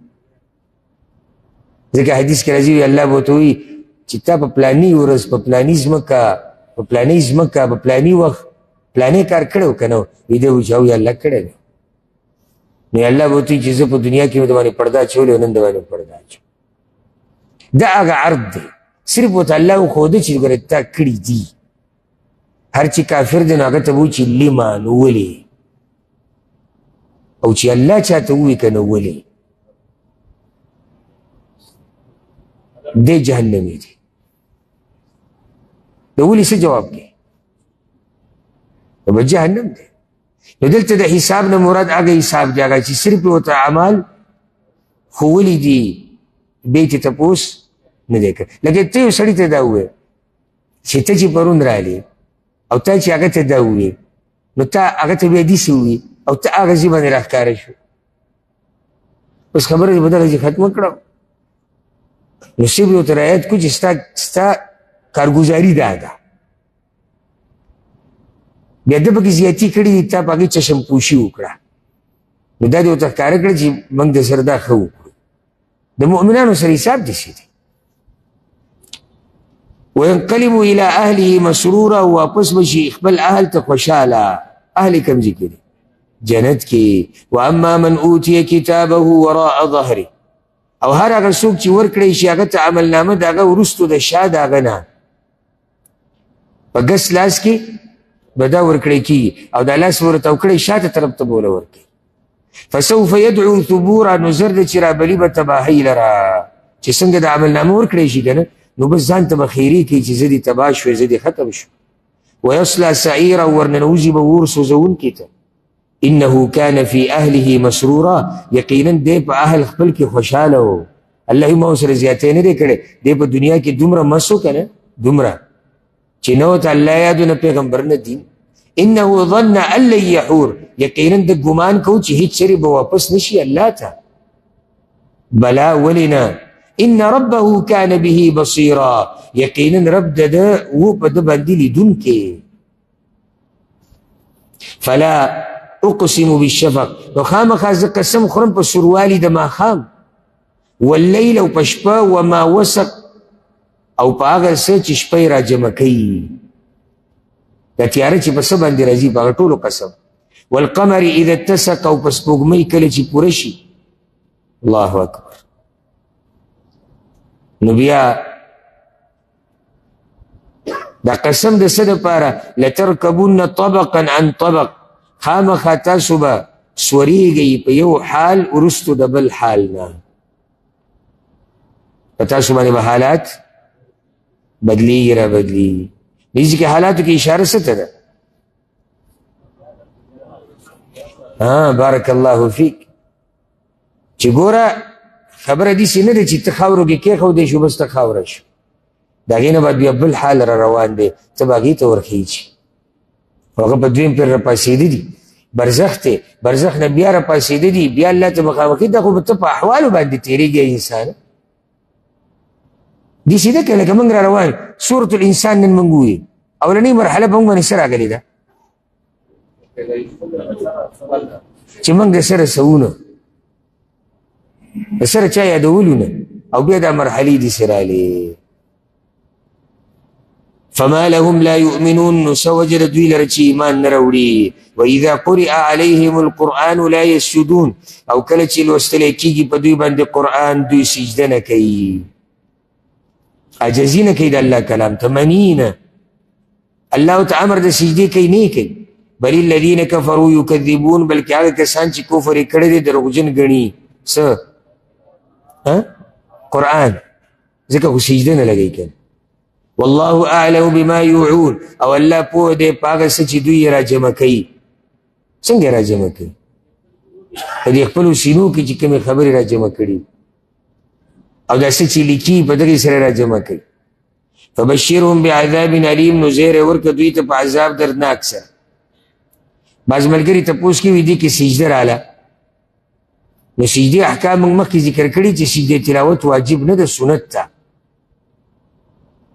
ځکه حدیث کې راځي الله به ورته وایي چې تا په پلاني ورځ په پلاني ځمکه په پلاني ځمکه په پلاني وخت پلانې کار کړی که نه؟ وي دی وایي چې او الله کړی دی. نو الله به ورته وایي چې زه په دنیا کې مې د باندې پرده اچولې او نن د باندې پرده اچوم. دا هغه عرض دی، صرف ورته الله وښوده چې ګوره تا کړي دي. هر چې کافر دی نو هغه ته به وایي چې لما، نو ولې، او چې الله چاته ووایي که نه ولې. دی جهنمی دی. د ولې څه جواب دی؟ به جهنم دی. نو دلته د حساب نه مراد هغه حساب دی هغه چې صرف ورته اعمال ښوولي دي، بیا یې تپوس نه دی کړی. لکه ته یو سړي ته دا ووایې چې ته چې پرون رالې او تا چې هغه ته دا ووایې نو تا هغه ته بیا داسې ووایې او ته هغه ځای باندې راښکاره شو، اوس خبره دې په دغه ځای ختمه کړه. نو صرف یې ورته رعایت کړو چې ستا کارګزاري دا ده. بیا ده پکې زیاتي کړي دي، تا په هغې چشم پوشي وکړه، نو دا دې ورته ښکاره کړه چې موږ د سره دا ښه وکړو. د مؤمنانو سره حساب داسې دی. وینقلب الى اهله مسرورا، واپس بشي خپل اهل ته خوشاله. اهل کوم ځای کې دی؟ جنت کې. واما من اوتي کتابه وراء ظهره، او هر هغه څوک چې ورکړی شي هغه ته عملنامه د هغه وروستو د شا د هغه نه په ګس لاس کې به دا ورکړی کېږي او دا لاس ورته وکړی شاته طرف ته به وله ورکوي. فسوف يدعو ثبورا، نو زر دی چې رابلي به تباهۍ لره. چې څنګه د عملنامه ورکړی شي که نه نو بس ځان ته به خیرې کوي چې زه دې تباه شوې، زه دې ختم شو. ویصلى سعیرا، ورننوځي به اور سوځونکي ته. انه كان في اهله مسرورا، یقینا دی په اهل خپل کې خوشحاله و. الله ما ورسره زیاتی نه دی کړی، دی په دنیا کې دومره مسو که نه دومره چې نه ورته الله یاد نه پیغمبر نه دین. انه ظن ان لن یحور، یقینا د ګمان کو چې هیڅ چرې به واپس نشي الله ته. بلا ولې نه، ان ربه كان به بصيرا، یقینا رب ده و په ده باندې لیدونکی. فلا اقسم بالشفق، نو خامخا زه قسم خورم په سوروالي د ماښام، واللیل او په شپه، وما وسق او په هغه څه چې شپه یې راجمع کوي، دا تیاره چې په څه باندې راځي په هغه ټولو قسم. والقمر اذا اتسق، او په سپوږمۍ کله چې پوره شي. الله اکبر. نو بیا دا قسم د څه دپاره؟ لترکبن طبقا عن طبق، خامخا تاسو به سوریږئ په یو حال وروستو د بل حال نه. په تاسو باندې به حالات بدلیږي را بدلیږي. دې کې حالاتو کې اشاره څه ته ده؟ بارک الله فیک. چې ګوره خبره داسې نه ده چې ته خاورو کې کېښودی شو بس ته خاوره شو، د هغې نه بعد بیا بل حال را روان دی، ته به هغې ته ورخیږي. هغه په دویم پیر راپاسېده دي، برزخ دی، برزخ نه بیا راپاسېده دي، بیا الله ته مخامخي. دا خو به ته په احوالو باندې تېرېږي انسان. داسې ده که لکه موږ را روان سورة الانسان نن موږ ووایو، اولنۍ مرحله په موږ باندې څه راغلې ده چې موږ د سره سوونه د سره چا یادولو نه، او بیا دا مرحلې داسې رالې. فما لهم لا يؤمنون، نو څه وجه د دوی لره چې ایمان نه راوړي. واذا قرئ عليهم القرآن لا يسجدون، او کله چې لوستلی کېږي په دوی باندې قرآن دوی سجده نه کوي، عاجزي نه کوي د الله کلام ته، مني نه. الله ته امر د سجدې کوي نه کوي. بل الذین کفروا یکذبون، بلکې هغه کسان چې کفر یې کړی دی دروغجن ګڼي څه قرآن، ځکه خو سجده نه لګوي که. والله اعلم بما یوعون، او الله پوه دی په هغه څه چې دوی یې راجمع کوي. څنګه راجمع کوي؟ په دې خپلو سینو کې چې کومې خبرې راجمع کړي او دا څه چې لیکي په دغې سره راجمع کوي. فبشرهم بعذاب علیم، نو زیری ورکړه دوی ته په عذاب دردناک سره. بعض ملګري تپوس کوي دې کې سجده راله، نو سجدې احکام موږ مخکې ذکر کړي چې سجدې تلاوت واجب نه ده، سنت ده.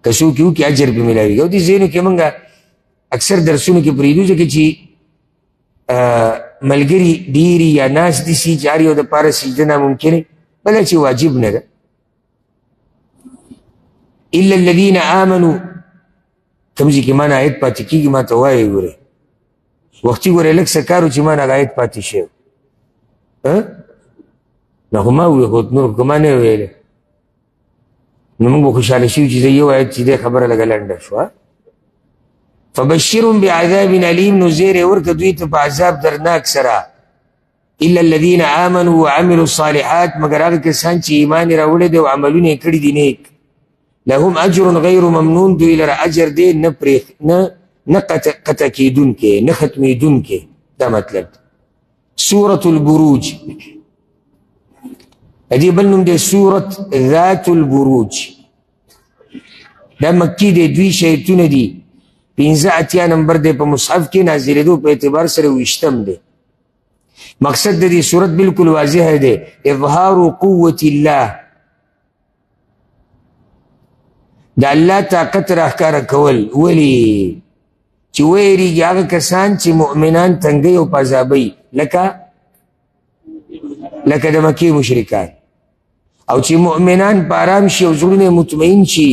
که څوک یې وکړي اجر پرې میلاویږي. او دې ځایونو کې موږ اکثر درسونو کې پرېږدو ځکه چې ملګري ډېري یا ناست دي چې هر یو دپاره سجده ناممکنې، بله چې واجب نه ده. الا الذین آمنوا، کوم ځای کې ما نه آیت پاتې کېږي ما ته وایي ګورئ، وختي ګورئ لږ څه کار و چې ما نه هغه آیت پاتې شوی. نه خو ما وویل، خو نور که ما نه ویلی نو موږ به خوشحاله شوي چې زه یو آیت چې دی خبره لږه لنډه شوه. فبشرهم بعذاب علیم، نو زیری ورکړه دوی ته په عذاب درناک سره. الا الذین آمنوا وعملوا الصالحات، مگر هغه کسان چې ایمان یې راوړی دی او عملونه یې کړي دي نیک. لهم اجر غیر ممنون، دوی لره اجر دی نه قطع کیدون کې، نه ختمیدون کې. دا مطلب سورة البروج. ادي بل نوم دی سورة ذات البروج. دا مکی دی، دوی شیطونه دی. 15 نمبر دی په مصحف کې، نازلېدو په اعتبار سره 20 دی. مقصد دی سورت بالکل واضح دی، اظهار قوت الله، دا الله طاقت راښکاره کول. ولی چې ویریږي هغه کسان چې مؤمنان تنګي او پازابي، لکه د مکې مشرکان، او چې مؤمنان په آرام شي او زړونه مطمئن شي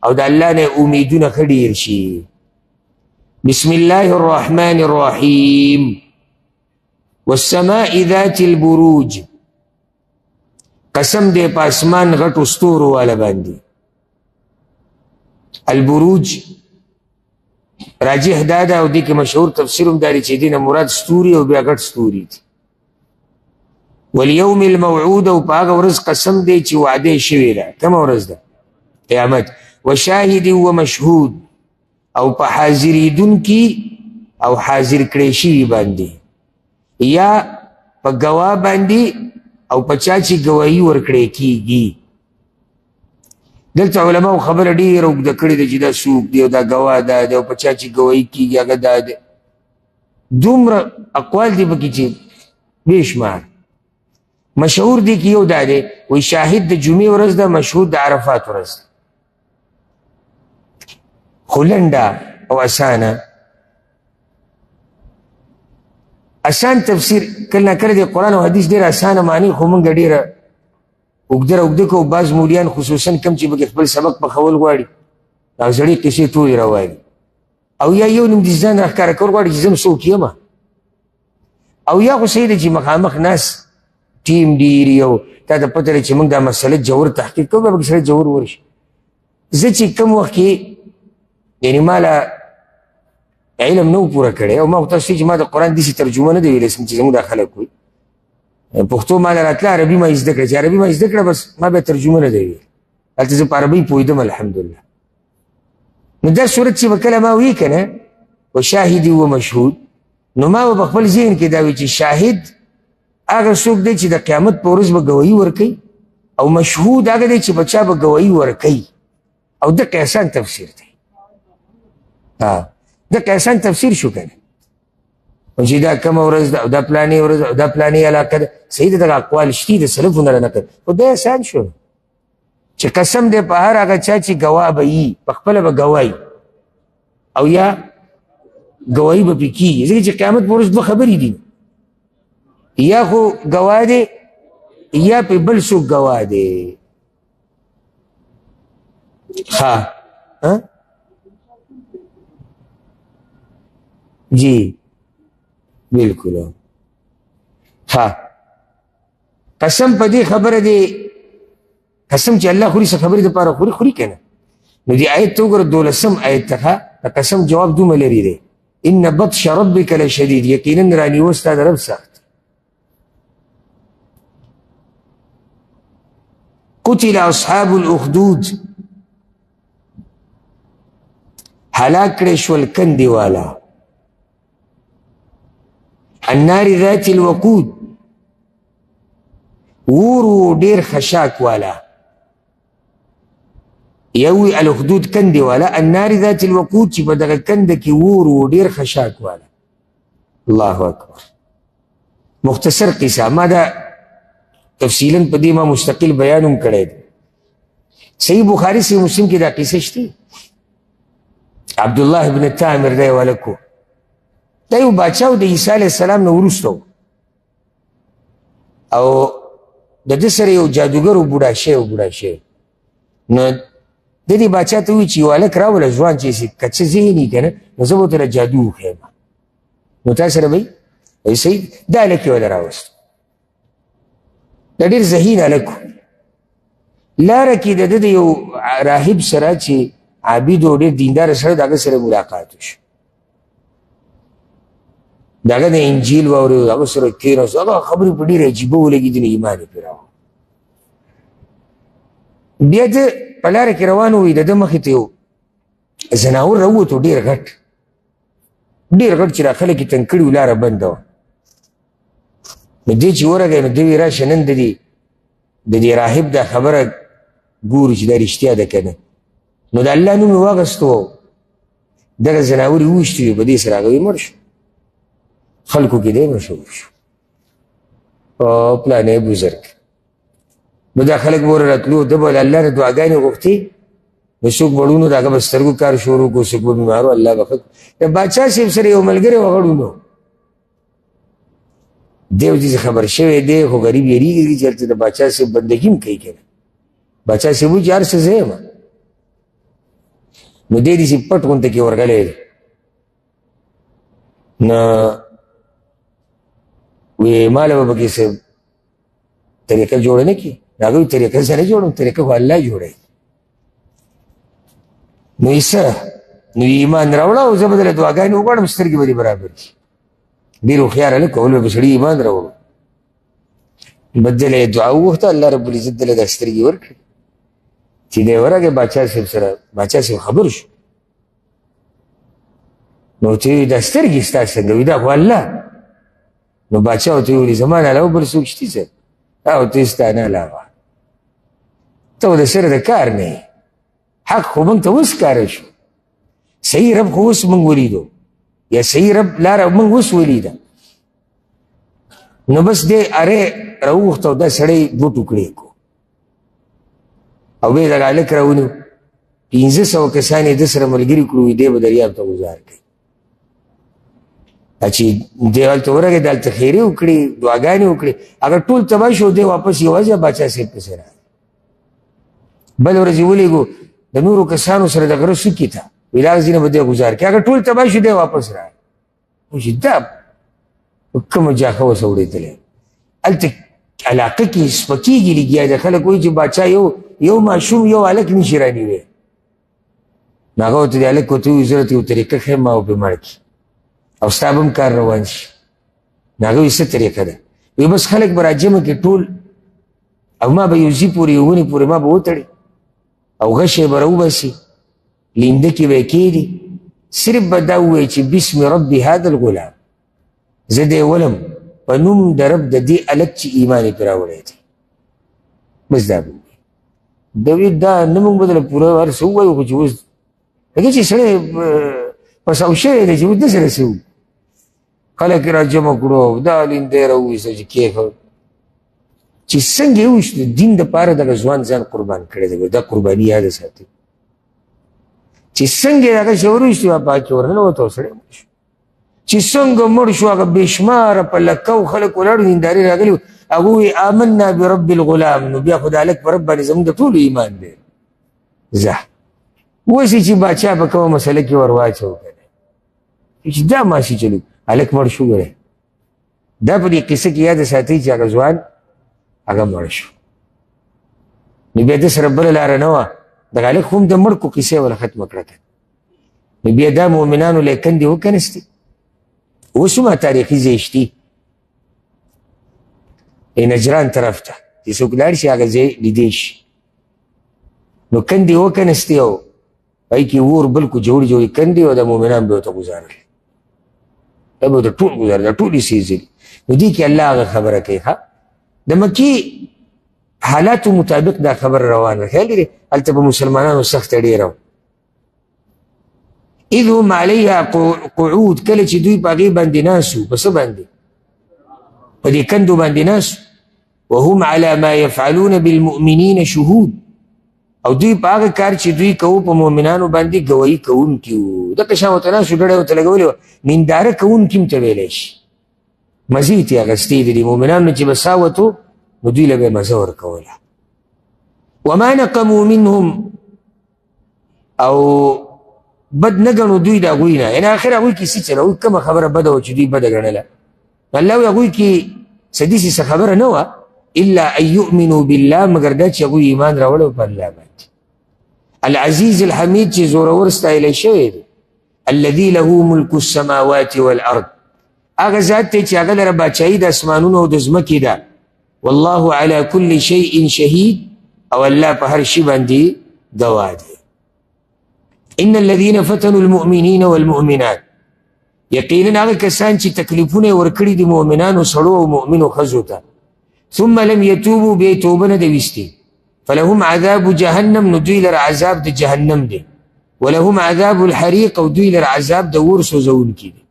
او د الله نه امیدونه ښه ډېر شي. بسم الله الرحمن الرحیم والسماء ذات البروج. قسم دې په اسمان غټو ستورو والا باندې. البروج راجح دادا او دې کې مشهور تفسیر هم داري چې دې نه مراد ستوري او بیا غټ ستوري دي. والیوم الموعود، او په هغه ورځ قسم دی چې وعده شوې ده. کومه ورځ ده؟ قیامت. وشاهد و مشهود، او په حاضرېدونکي او حاضر کړی شوي باندې، یا په ګواه باندې او په چا چې ګواهي ورکړی کېږي. دلته علماو خبره ډېره اوږده کړې ده چې دا څوک دی او دا ګواه دا دی او په چا چې ګواهي کېږي هغه دا دی. دومره اقوال دي پکې چې بې شمار. مشهور دی کې یو دا دی، وایي شاهد د جمعې ورځ ده، مشهود د عرفات ورځ ده. خو لنډه او اسانه. اسان تفسیر کله کله د قرآن او حدیث ډېره اسانه معنی، خو موږ ډېره اوږده کوو. بعض مولیان خصوصا کم چې پکې خپل سبق پخول غواړي او زړې قصې ټولې راوایي، او یا یو نوم د ځان راښکاره کول غواړي چې زه م څوک یم، او یا خو صحیح ده چې مخامخ ناست ټیم ډېر او تا ته پته لري چې موږ دا مسله جوور تحقیق کوو، بیا پکې سړی جوور ورشي. زه چې کوم وخت کې یعنې ما له علم نه و پوره کړی، او ما خو تاسو چې ما د قرآن داسې ترجمه نه دی ویلی چې زموږ دا خلک وایي پښتو ما له راتله عربي ما زده کړه، چې عربي ما زده کړه بس ما بیا ترجمه نه دی ویلی. هلته زه په عربۍ پوهېدم الحمدلله. نو دا صورت چې به کله ما ویې که نه وشاهد و مشهود، نو ما به په خپل ذهن کې دا وي چې شاهد هغه څوک دی چې د قیامت په ورځ به ګواهي ورکوي، او مشهود هغه دی چې په چا به ګواهي ورکوي. او دقه احسان تفسیر دی. دقه احسان تفسیر شو که نه، چې دا کومه ورځ ده او دا پلانې ورځ او دا پلانې علاقه ده. صحیح ده دغه اقوال شتي د سلفو نه رانقل، خو دا احسان شو چې قسم دی په هر هغه چا چې ګواه به وي، په خپله به ګواهي او یا ګواهي به پرې کېږي. ځکه چې قیامت په ورځ دوه خبرې دي، یا خو ګواه دی یا پې بل څوک ګواه دی. جی بالکل. قسم په دې خبره دی، قسم چې الله خوري څه خبرې دپاره خوري که نه. نو دې آیت ته وګوره، 12 آیت ته د قسم جواب دومره لري دی، ان بطش ربک لشدید، یقینا رانیوه ستا د رب سخت. قتل اصحاب الاخدود، هلاک کړی شول کندې والا. النار ذات الوقود، اور و ډېر خشاک والا. یوی الاخدود کندې والا، النار ذات الوقود چې په دغه کنده کې اور و ډېر خشاک والا. الله اکبر. مختصر قصه، ما دا تفصیلا په دې ما مستقل بیان هم کړی دی. صحیح بخاري صحیح مسلم کې دا قصه شته. عبدالله ابن تامر دی ولکو، دا یو باچا و د عیسی علیه السلام نه وروسته او د ده سره یو جادوګر و بوډا شوی. نو د دې باچا ته ووایي چې یو هلک راوله ځوان چې که څه ذهن یي که نه نو زه به ورته جادو وښیم. نو تا سره به وایي صحیح. دا هلک یې وله راوستو، دا ډېر ذهین هلک و. لاره کې د ده د یو راهب سره چې عابد و ډېر دینداره سره، د هغه سره ملاقات وشو. د هغه د انجیل واورېد، د هغه سره کېناست، هغه خبرې په ډېرې عجیبه ولګېدې، نو ایمان یې پرې راوړ. بیا د په لاره کې روان وي د ده مخې ته یو زناور راووتو ډېر غټ چې را خلک یې تنګ کړي وو لاره بنده وه نو دې چې ورغی نو ده وی راشه نن د دې راهب دا خبره ګورو چې دا رښتیا ده که نه نو د الله نوم یې واخیستو دغه زناور یې وویشتې وي په دې سره هغه مړ شو خلکو کې دی مشهور شو او پلانی بزرګ نو دا خلک به ورراتلو ده به له الله نه دعاګانې غوښتې نو څوک مړونو د هغه به سترګو کار شروع کړو څوک به بیمارو الله به ښه د باچا صاحب سره یو ملګری وغړو دی ورته خبر شوی دی خو غریب یېرېږي چې هلته د باچا صاحب بندګي هم کوي که نه باچا صاحب وایي چې هر څه زه یم نو دی داسې پټ غونته کې ورغلی دی نو وی ماله به پکې څه طریقه جوړه نه کړي هغه وایي طریقه زه نه جوړم طریقه خو الله جوړوي نو یې څه نو ایمان راوړه او زه به دله دعاګانې وغواړم سترګې به دې برابر کړي ډېر هوښیار هلک کول به سړي ایمان راوړو بس دله یې دعا وغوښته الله رب العزت دله دا سترګې ورکړي چې دی ورغی باچا صاحب سره باچا صاحب خبر شو نو ورته ویې دا سترګې ستا څنګه وي دا خو الله نو باچا ورته ویلي زما نه علاوه بل څوک شتي څه ورته ستا نه علاوه ته خو د سره د کار نه یې حق خو موږ ته اوس ښکاره شو صحیح رب خو اوس موږ ولیدو یا صحیح رب لاره موږ اوس ولیده نو بس دی ارې راوغوښته او دا سړی دوه ټوکړې کړو او ویې دغه هلک راونیو 500 کسان یې ده سره ملګري کړو وي دی به دریاب ته ګزار کوي چې دی هلته ورغی د هلته خیرې وکړې دعاګانې وکړې اگر ټول تباه شو دی واپس یوازې باچا صاحب پسې راغی بل ورځ یې ولیږو د نورو کسانو سره د غره څوکې ته ویل هغه ځینې به دی ګزار کړي اگر ټول تباه شو دی واپس راغی چې دا کومه جاښه اوس اورېدلی هلته علاقه کې سپکېږي لګیا د خلک وایي چې باچا یو ماشوم یو هلک نشي رانیوی نو هغه ورته د هلک ورته ووایي زه راته یو طریقه ښیم او پرې مړ کړي او ستا به هم کار روان شي نو هغه وایي څه طریقه ده وایي بس خلک به راجمع کړي ټول او ما به یو ځي پورې یو ونې پورې ما به وتړي او غشی به راوباسي لینده کې به یې کېږدي صرف به دا ووایي چې بسم رب هذا الغلام زه دی ولم په نوم د رب د دې هلک چې ایمان یې پرې راوړی دی بس دا به ووایي ده وایي دا نه موږ به دله پوره هر څه ووایو خو چې اوس هغې چې سړی پساو شوی دی چې اوس داسې نه څه وو خلک یې راجمع کړو دا لیندی راوویسته چې کېښود چې څنګه یې وویشت د دین دپاره دغه ځوان ځان قربان کړی دی دا قرباني یاده ساتي چې څنګه یې هغه شی ورویستې په هغه کې ورننوته او سړی مړ شو چې څنګه مړ شو هغه بې شماره په لکو خلک ولاړو دینداري راغلي وو هغه ووایي آمنا برب الغلام نو بیا خو د هلک په رب باندې زموږ د ټولو ایمان دی ځه اوس یې چې باچا په کومه مسله کې ور واچو که نه چې دا ماشي چلو هلک مړ شو ګورئ دا په دې قصه کې یاده ساتئ چې هغه ځوان هغه مړ شو نو بیا ده سره بله لاره نه وه دغه هلک خو هم د مړ کو قصې وله ختمه کړه نو بیا دا مؤمنانو له کندې وکنستې اوس هم تاریخي ځای شتي نجران طرف ته چې څوک لاړ شي هغه ځای لیدی شي نو کندې وکنستې او هغې کې اور بل کو جوړې کندې او د مؤمنان به ورته ګزارل دا به ورته ټول ګزارل دا ټول یې سېځلي نو دې کې الله هغه خبره کوي ښه د مکې حالاتو مطابق دا خبر روانه خیال لري هلته به مسلمانانو سخته ډېره وه اذ هم علیها قعود کله چې دوی په هغې باندې ناست وو په څه باندې په دې کندو باندې ناست وهم على ما يفعلون بالمؤمنین شهود او دوی په هغه کار چې دوی کوو په مؤمنانو باندې ګوایي کوونکي وو دغه شان ورته ناست وو ډډه ورته لګولې وه ننداره کوونکي هم ته ویلی شي مزې یې ترې اخیستې دي د مؤمنانو چې به سا وتو نو دوی له به یې مزه ورکوله وما نقموا منهم او بد نه ګڼو دوی د هغوی نه یعنې اخر هغوی کې څه چل هغوی کومه خبره بده وه چې دوی بده ګڼله الله وایي هغوی کې څه داسې څه خبره نه وه الا ان یؤمنوا بالله مګر دا چې هغوی ایمان راوړی په الله باندې العزیز الحمید چې زورور ستایلی شوی دی الذي له ملک السماوات والارض هغه ذات دی چې هغه لره باچایي د اسمانونو او د ځمکې ده والله على كل شيء شهید او الله په هر شي باندې گواه دی. ان الذين فتنوا المؤمنين والمؤمنات، یقینا هغه کسان چې تکلیفونه ورکړي دي مؤمنانو سړو او مؤمنو ښځو ته، ثم لم يتوبوا بیا یې توبه نه ده ویستې، فلهم عذاب جهنم، نو دوی لره عذاب د جهنم دی، ولهم عذاب الحریق، او دوی لره عذاب د اور سوځونکي دی.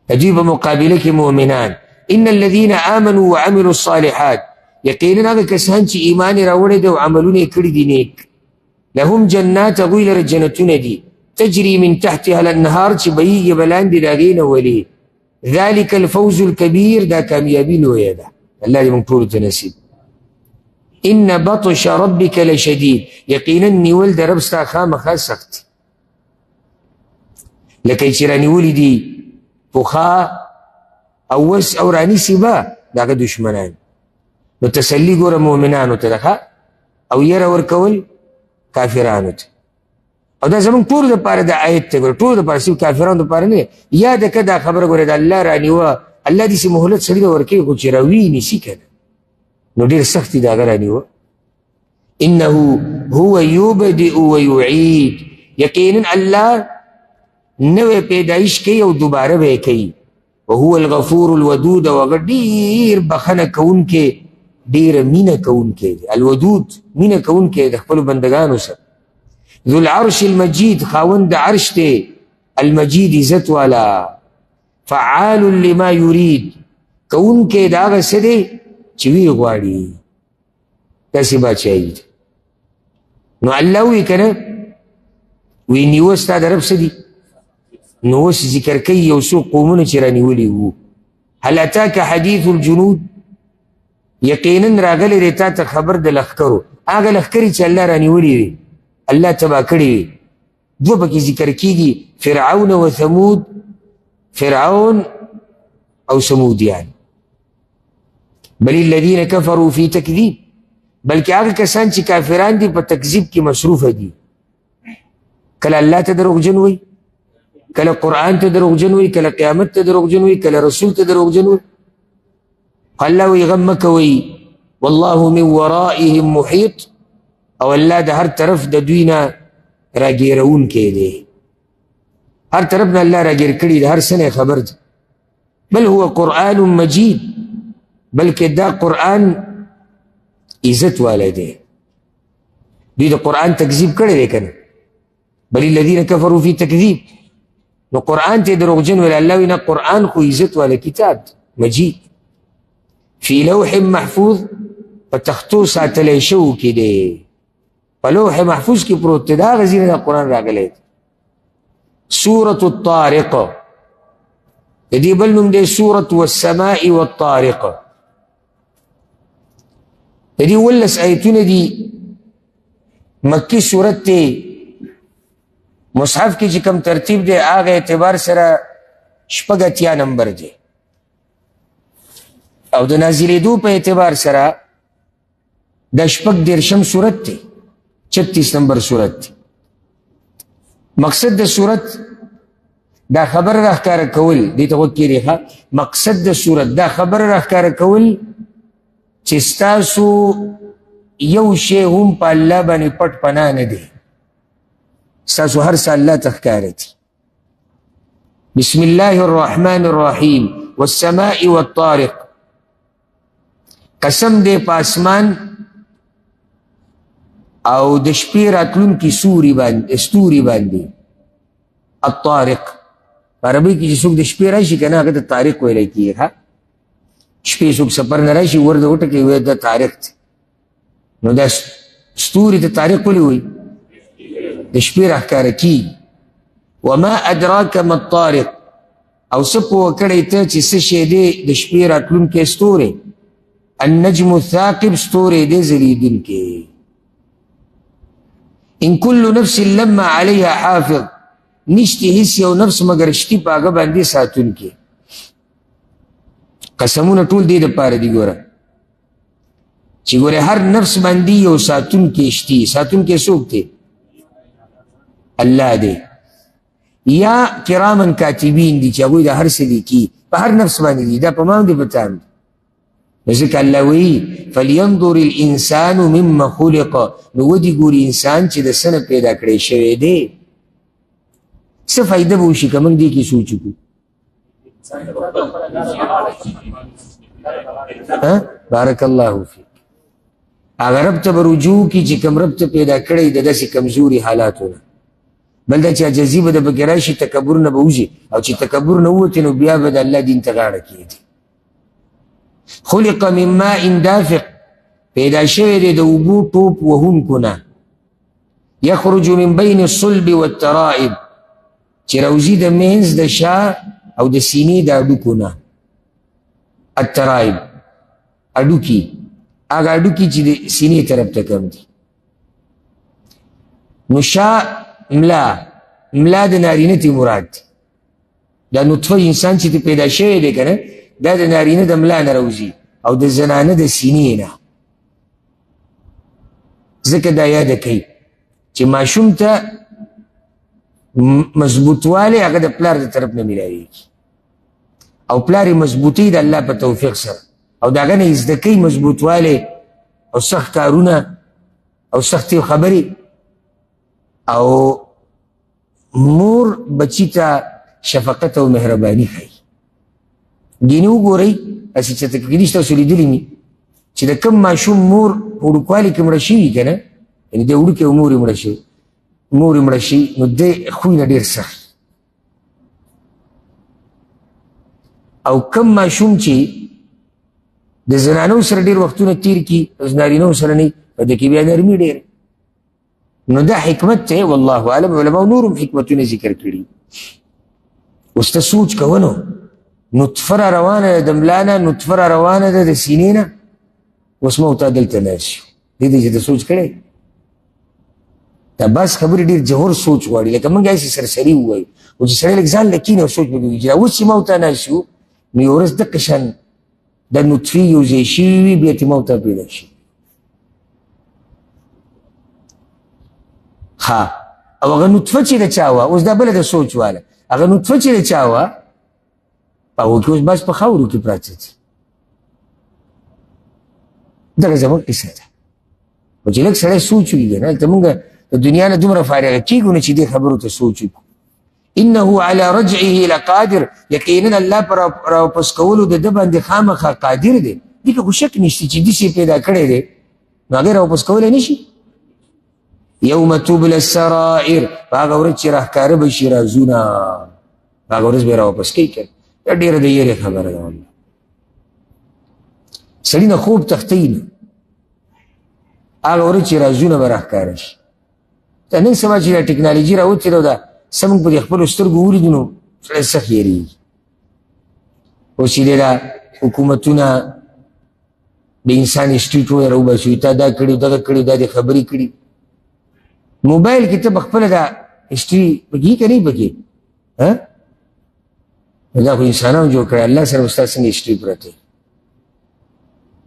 د دوی په مقابله کې مؤمنان. ان الذين آمنوا وعملوا الصالحات، یقینا هغه کسان چې ایمان یې راوړی دی او عملونه یې کړي دي نیک، لهم جنات، هغوی لره جنتونه دي، تجري من تحتها الانهار، چې بهیږي به لاندې د هغې نه ولي. ذلك الفوز الكبير، دا کامیابي لویه ده. الله دې موږ ټولو ته نصیب. ان بطش ربك لشدید، یقینا نیول د رب ستا خامخا سخت، لکه چې رانیولي دي پخا او وس او رانیسي به د هغه دشمنان. نو تسلي ګوره مؤمنانو ته ده، او یره ورکول کافرانو ته. او دا زمونږ ټولو دپاره د آیت ته ګوره، ټولو دپاره صرف کافرانو دپاره نه. یاد که دا خبره ګوره د الله رانیوه، الله داسې مهلت سړي ته ورکوي خو چې راوي نیسي که نه نو ډېر سخت دي د هغه رانیوه. انه هو یبدئ ویعید، یقینا الله نوې پیدایش کوي او دوباره به یې کوي. وهو الغفور الودود، او هغه ډېر بخښنه کوونکی، ډېره مینه کوونکی دی. الودود مینه کوونکی د خپلو بندګانو سره. ذو العرش المجید، خاوند د عرش دی، المجید عزت والا. فعال لما یرید، کوونکی د هغه څه دی چې ویې غواړي، داسې بادشاهي ده. نو الله وی که نه وی نیوه ستا د رب څه دي، نو اوس ذکر کوي یو څو قومونه چې رانیولي وو. هل اتاک حدیث الجنود، یقینا راغلی دی تا ته خبر د لښکرو، هغه لښکرې چې الله رانیولي وي، الله تباه کړي وي. دوه پکې ذکر کېږي، فرعون و ثمود، فرعون او ثمودیان. بل الذین کفروا فی تکذیب، بلکې هغه کسان چې کافران دي په تکذیب کې مصروفه دي. کله الله ته دروغجن وي، کله قرآن ته دروغجن وي، کله قیامت ته دروغجن وي، کله رسول ته دروغجن وي. الله وی غم مه کوئ، والله من ورائهم محیط، او الله د هر طرف د دوی نه راګیرونکی دی. هر طرف نه الله راګیر کړي، د هر څه نه خبر دی. بل هو قرآن مجید، بلکې دا قرآن عزت والا دی. دوی د قرآن تکذیب کړی دی که نه، بل الذین کفروا فی تکذیب. نو قرآن ته دروغجن ویل، الله وی نه، قرآن خو عزت والا کتاب مجید، فی لوح محفوظ، په تختو ساتلی شوو کې دی، په لوح محفوظ کې پروت دی. د هغه ځینې دا قرآن راغلی دی. سورة الطارق، د دې بل نوم دی سورة والسماء والطارق. د دې 11 آیتونه دي، مکی صورت دی. مصحف کې چې کوم ترتیب دی هغه اعتبار سره 80 نمبر دی، او د نازلېدو په اعتبار سره د 36 صورت دی، 36 نمبر صورت دی. مقصد د صورت دا خبر راښکاره کول، دې ته غوږ کېږدئ. مقصد د صورت دا خبر راښکاره کول چې ستاسو یو شی هم په الله باندې پټ پناه نه دی، ستاسو هر څه الله ته ښکاره دي. بسم الله الرحمن الرحیم، والسماء والطارق، قسم دی په اسمان او د شپې راتلونکي ستوري باندې. الطارق په عربي کې چې څوک د شپې راشي که نه هغه ته طارق ویلی کېږي. شپې څوک سفر نه راشي ورته وټکوي وایي دا طارق دی. نو دا ستوري ته طارق ولې وایي؟ د شپې راښکاره کېږي. وما ادراک ما الطارق، او څه پوه کړی ته چې څه شی دی د شپې راتلونکی ستوری. النجم الثاقب، ستوری دی ځلېدونکی. ان کل نفس لما علیها حافظ، نشتی هیڅ یو نفس مگر شتی په هغه باندې ساتونکی. قسمونه ټول دې دپاره دي ګوره، چې ګوره هر نفس باندې یو ساتونکی شتی. ساتونکی څوک دی؟ الله دی. یا کرامن کاتبین دي چې هغوی د هر څه لیکي، په هر نفس باندې دي. دا په ما هم دي په تا هم دي. ځکه الله وایي فلینظر الانسان مما خلق، نو ودې ګوري انسان چې د څه نه پیدا کړی شوی دی. څه فایده به وشي که موږ دې کې سوچ وکړو؟ بارک الله فیک. هغه رب ته به رجوع کي چې کوم رب ته پیدا کړی د داسې کمزوري حالاتو نه. بل دا چې عجزي به د پکې راشي، تکبر نه به وځي، او چې تکبر نه ووتې نو بیا به د الله دین ته غاړه کېږي. خلق من ماء دافق، پیدا شوی دی د اوبو ټوپ وهونکو نه. یخرج من بین الصلب والترائب، چې روزي د منځ د شا او د سینې د اډوکو نه. الترائب اډوکي، هغه اډوکي چې د سینې طرف ته کم دي. نو شا ملا د نارینه تی مراد دی. دا نطفه انسان چې پیدا شوی دی که نه، دا د نارینه د ملا نه روزي او د زنانه د سینې نه. ځکه دا یاده کوي چې ماشوم ته مضبوطوالی هغه د پلار د طرف نه میلاویږي، او پلار یې مضبوطی د الله په توفیق سره، او د هغه نه یې زده کوي مضبوطوالی او سخت کارونه او سختې خبرې. او مور بچی ته شفقت او مهرباني ښیي. ګینې وګورئ، هسې چې تکلیف تاسو لیدلي مي چې د کوم ماشوم مور په وړوکوالي کې مړه شوي که نه، یعنې د وړوکې او مور یې مړه شي، نو د خوی نه ډېر سخت. او کم ماشوم چې د زنانو سره ډېر وختونه تیر کي، د نارینهو سره نه، په ده کې بیا نرمي ډېر. نو دا حکمت ته والله اعلم، علماو نورم حکمتونه ذکر کړي. اوس ته سوچ کوه نو، نطفه را روانه ده د ملا نه، نطفه را روانه ده د سینې نه. اوس موږ ته دلته ناست یو، دې ته چې ته سوچ کړی. دا بس خبرې ډېر جوهر سوچ غواړي، لکه موږ هسې سرسري ووایو، او چې سړی لږ ځان له کینې او سوچ وکړي چې اوس چې موږ ته ناست یو، نو یو ورځ دقه شان د نطفې یو ځای شوي وي، بیا ترې موږ ته پیدا شي. ها، او هغه نطفه چې د چا وه، اوس دا بله د سوچ واله، هغه نطفه چې د چا وه، په هغو کې اوس بس په خاورو کې پراته دي. دغه زموږ قصه ده. خو چې لږ سړی سوچ وکړي که نه، هلته مونږ د دنیا نه دومره فارغه کېږو نه چې دې خبرو ته سوچ وکړو. انه علی رجعه لقادر، یقینا الله پر راواپس کولو د ده باندې خامخا قادر دی. دې کې خو شک نشته چې داسې پیدا کړی دی، نو هغې راواپس کولی نه شي. یوم تبل السرائر، په هغه ورځ چې راښکاره به شي رازونه، په هغه ورځ به یې راواپس کوي که دا ډېره د یېرې خبره ده. والله سړي نه خوب تښتوي نه، هغه ورځ چې رازونه به راښکاره شي. دا نن سبا چې دا ټکنالوژي راوتې ده، دا څه موږ په دې خپلو سترګو ولیدو نو سړی سخت یېرېږي. اوس چې دی دا حکومتونه د انسان هسټري ټوله راوباسي، تا دا کړي، دغه کړي، دا دې خبرې کړي. موبایل کې ته پخپله دا هسټري پکې که نه پکې؟ دا خو انسانانو جوړ کړی، الله سره به ستا څنګه هسټري پرته وي.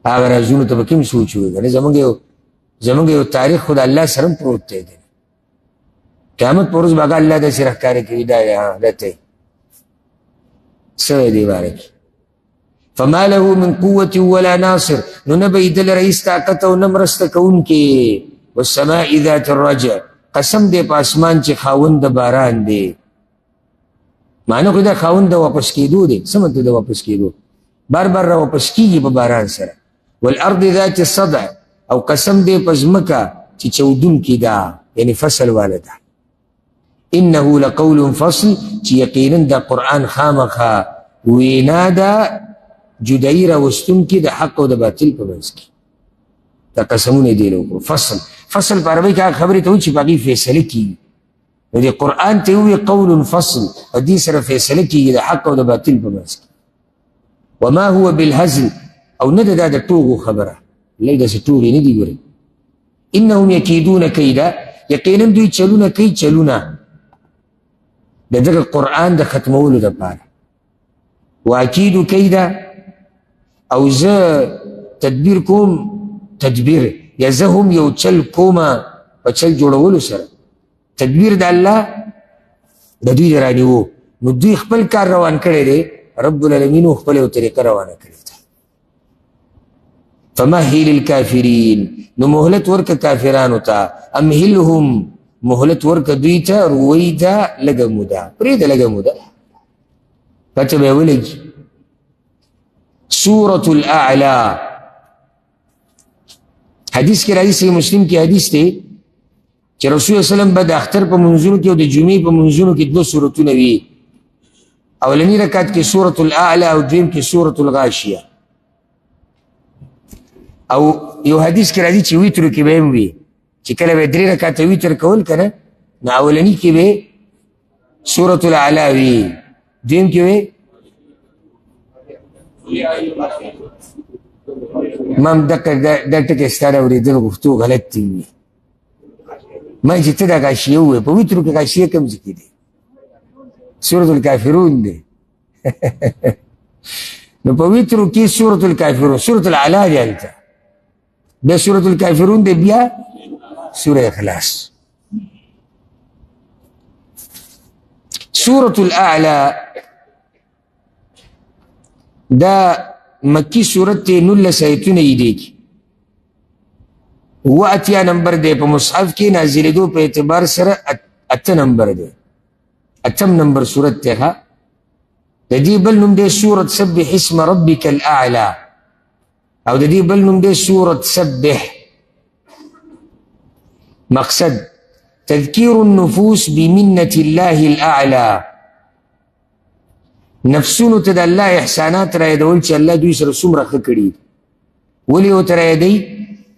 هغه رازونو ته به کوم سوچ وي که نه. زمونږ یو تاریخ خو د الله سره هم پروت دی. قیامت په ورځ به هغه الله داسې راښکاره کوي، دا ته څه وی دې باره کې. فما له من قوة ولا ناصر، نو نه به یې دله رئیس طاقت او نه مرسته کوونکې. والسماء ذات الرجع، قسم دی په اسمان چې خاوند د باران دی. معنی خو دا خاوند د واپس کېدو دی. څه مطلب د واپس کېدو؟ بار بار را واپس کېږي په باران سره. والارض ذات الصدع، او قسم دی په ځمکه چې چودونکې ده، یعنې فصل واله ده. انه لقول فصل، چې یقینا دا قرآن خامخا وینا ده جدایي راوستونکې د حق او د باطل په منځ کې. دا قسمونه دی له فصل په عربۍ کې هغه خبرې ته وایي چې په هغې فیصله کېږي. نو دې قرآن ته ووایي قول فصل، او دې سره فیصله کېږي د حق او د باطل په منځ کې. وما هو بالهزل، او نه ده دا د ټوغو خبره، لږ داسې ټوغې نه دي. ګورئ انهم یکیدون کیدا، یقینا دوی چلونه کوي، چلونه د دغه قرآن د ختمولو دپاره. واکیدو کیدا، او زه تدبیر کوم، تدبیر یا زه هم یو چل کومه په چل جوړولو سره. تدبیر د الله د دوی د رانیوو، نو دوی خپل کار روان کړی دی، رب العالمینو خپل یو طریقه روانه کړې ده. فمهل الكافرين نو مهلت ورک کافرانو تا امهلهم مهلت ورک دوی تا روی تا لگا مودا پرید لگا مودا پتا بے ولج سورة الاعلى حدیث کی راضی صحیح مسلم کی حدیث تے چې رسول صلی اللہ علیہ وسلم بعد اختر پا منزونو کی او دا جمعی پا منزونو کی دو سورتو نوی اولنی رکات کی سورة الاعلى او دویم کی سورة الغاشیہ او یو حدیث کی راضی چی ویترو کی بیم وی چی کلا بے دری رکات ویتر کول کنا نا اولنی کی بے سورة الاعلى وی دویم کی بے مام دا ٹک استانا وریدن گفتو غلط تیوی من چی تدا کاشیه ہوئے پا ویترو کی کاشیه کم ذکی دے سورة الكافرون دے نو پا ویترو کی سورة الكافرون سورة العلا جانتا بیا سورة الكافرون دے بیا سورة اخلاص سورة الاعلى دا مکی صورت تے نل سایتون ایدے کی وہ اتیا نمبر دے پا مصحف کی نازل دو پہ اعتبار سر اتا نمبر دے اتم نمبر صورت تے خواہ دا دی بل نم دے سورت سبح اسم ربک الاعلا او دا دی بل نم دے سورت سبح مقصد تذکیر النفوس بمنت اللہ الاعلا نفسونو ته د الله احسانات را یادول چې الله دوی سره څومره ښه کړي ولې ورته را یادوي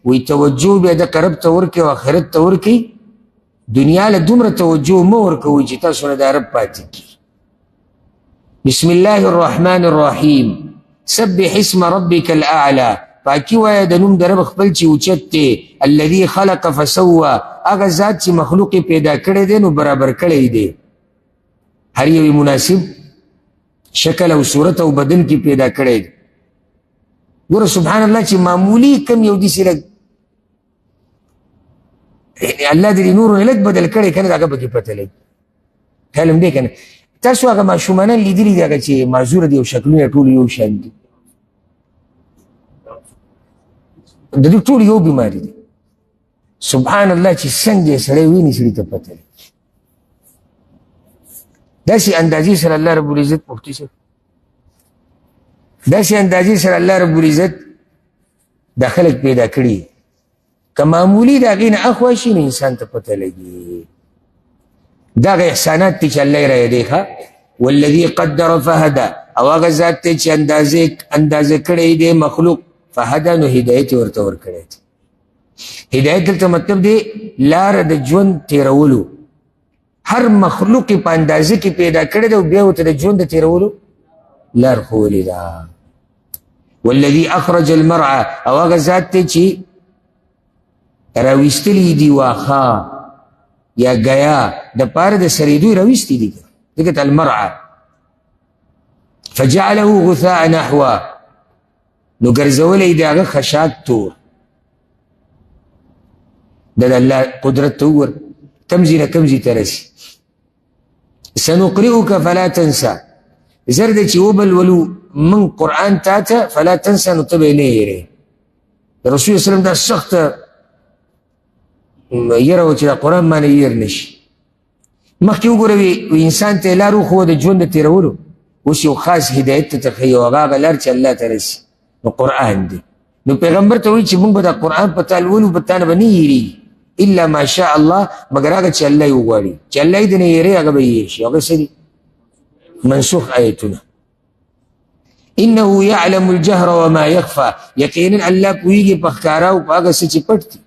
وایي توجه بیا دقه رب ته ورکړئ او آخرت ته ورکړئ دنیا له دومره توجه مه ورکوئ چې تاسو نه دا رب پاتې کړي بسم الله الرحمن الرحیم سبح اسم ربک الاعلى پاکی وایه د نوم د رب خپل چې اوچت دی الذي خلق فسوى هغه ذات چې مخلوق پیدا کړی دی نو برابر کړی دی هر یو مناسب شکل او صورت او بدن کی پیدا کرے گورا سبحان اللہ چی معمولی کم یو دیسی لگ اللہ دی نور لگ بدل کرے کنا داگا بکی پتہ لگ خیالم دے کنا تاسو آگا ما شمانا لیدی لی داگا چی معذور دی او شکلون طول یو شان دی دادو طول یو بیماری دی سبحان اللہ چی سنگ دی سڑے ہوئی نی سڑی تا پتہ لگ داسی اندازی سر اللہ رب العزت مفتی سے داسی اندازی سر اللہ رب العزت دا خلق پیدا کری که معمولی دا غین اخواشی نا انسان تا پتہ لگی دا غی احسانات تی چا اللہ رای دیکھا والذی قدر فہدا او آغا ذات تی چا اندازے کڑی دے مخلوق فہدا نو ہدایت ورطور کڑی دی ہدایت دلتا مطلب دے لار دا جون تیرولو ہر مخلوق پا اندازے کی پیدا کرے دا بیا ہوتا دا جون دا تیرولو لار خولی دا والذی اخرج المرعا او آغا ذات تے چی راویستلی دی واخا یا گیا دا پار دا سریدوی راویستی دی دکت المرعا فجعله غثاء نحوا نو گرزولی دا آغا خشاک تور دا اللہ قدرت تور کمزی نا کمزی ترسی سنقرئك فلا تنسى زرد چی وبل ولو من قرآن تاتا فلا تنسى نطبع نیره رسول صلی اللہ علیہ وسلم دا سخت یرو چی دا قرآن مانا یر نشی مخیو گو روی انسان تا لارو خود دا جون دا تیرولو وسی و خاص ہدایت تا تخیو اغاقا لار چی اللہ ترسی نو قرآن دی نو پیغمبر تاوی چی منگ با دا قرآن پتالولو بتانا با نیری الا ما شاء الله مگر آگا چی اللہ یوگواری چی اللہ دنے یرے آگا بیشی آگا سری منسوخ آیتنا انہو یعلم الجہر وما یخفا یقینا اللہ پویگی پخکاراو پا آگا سچی پڑتی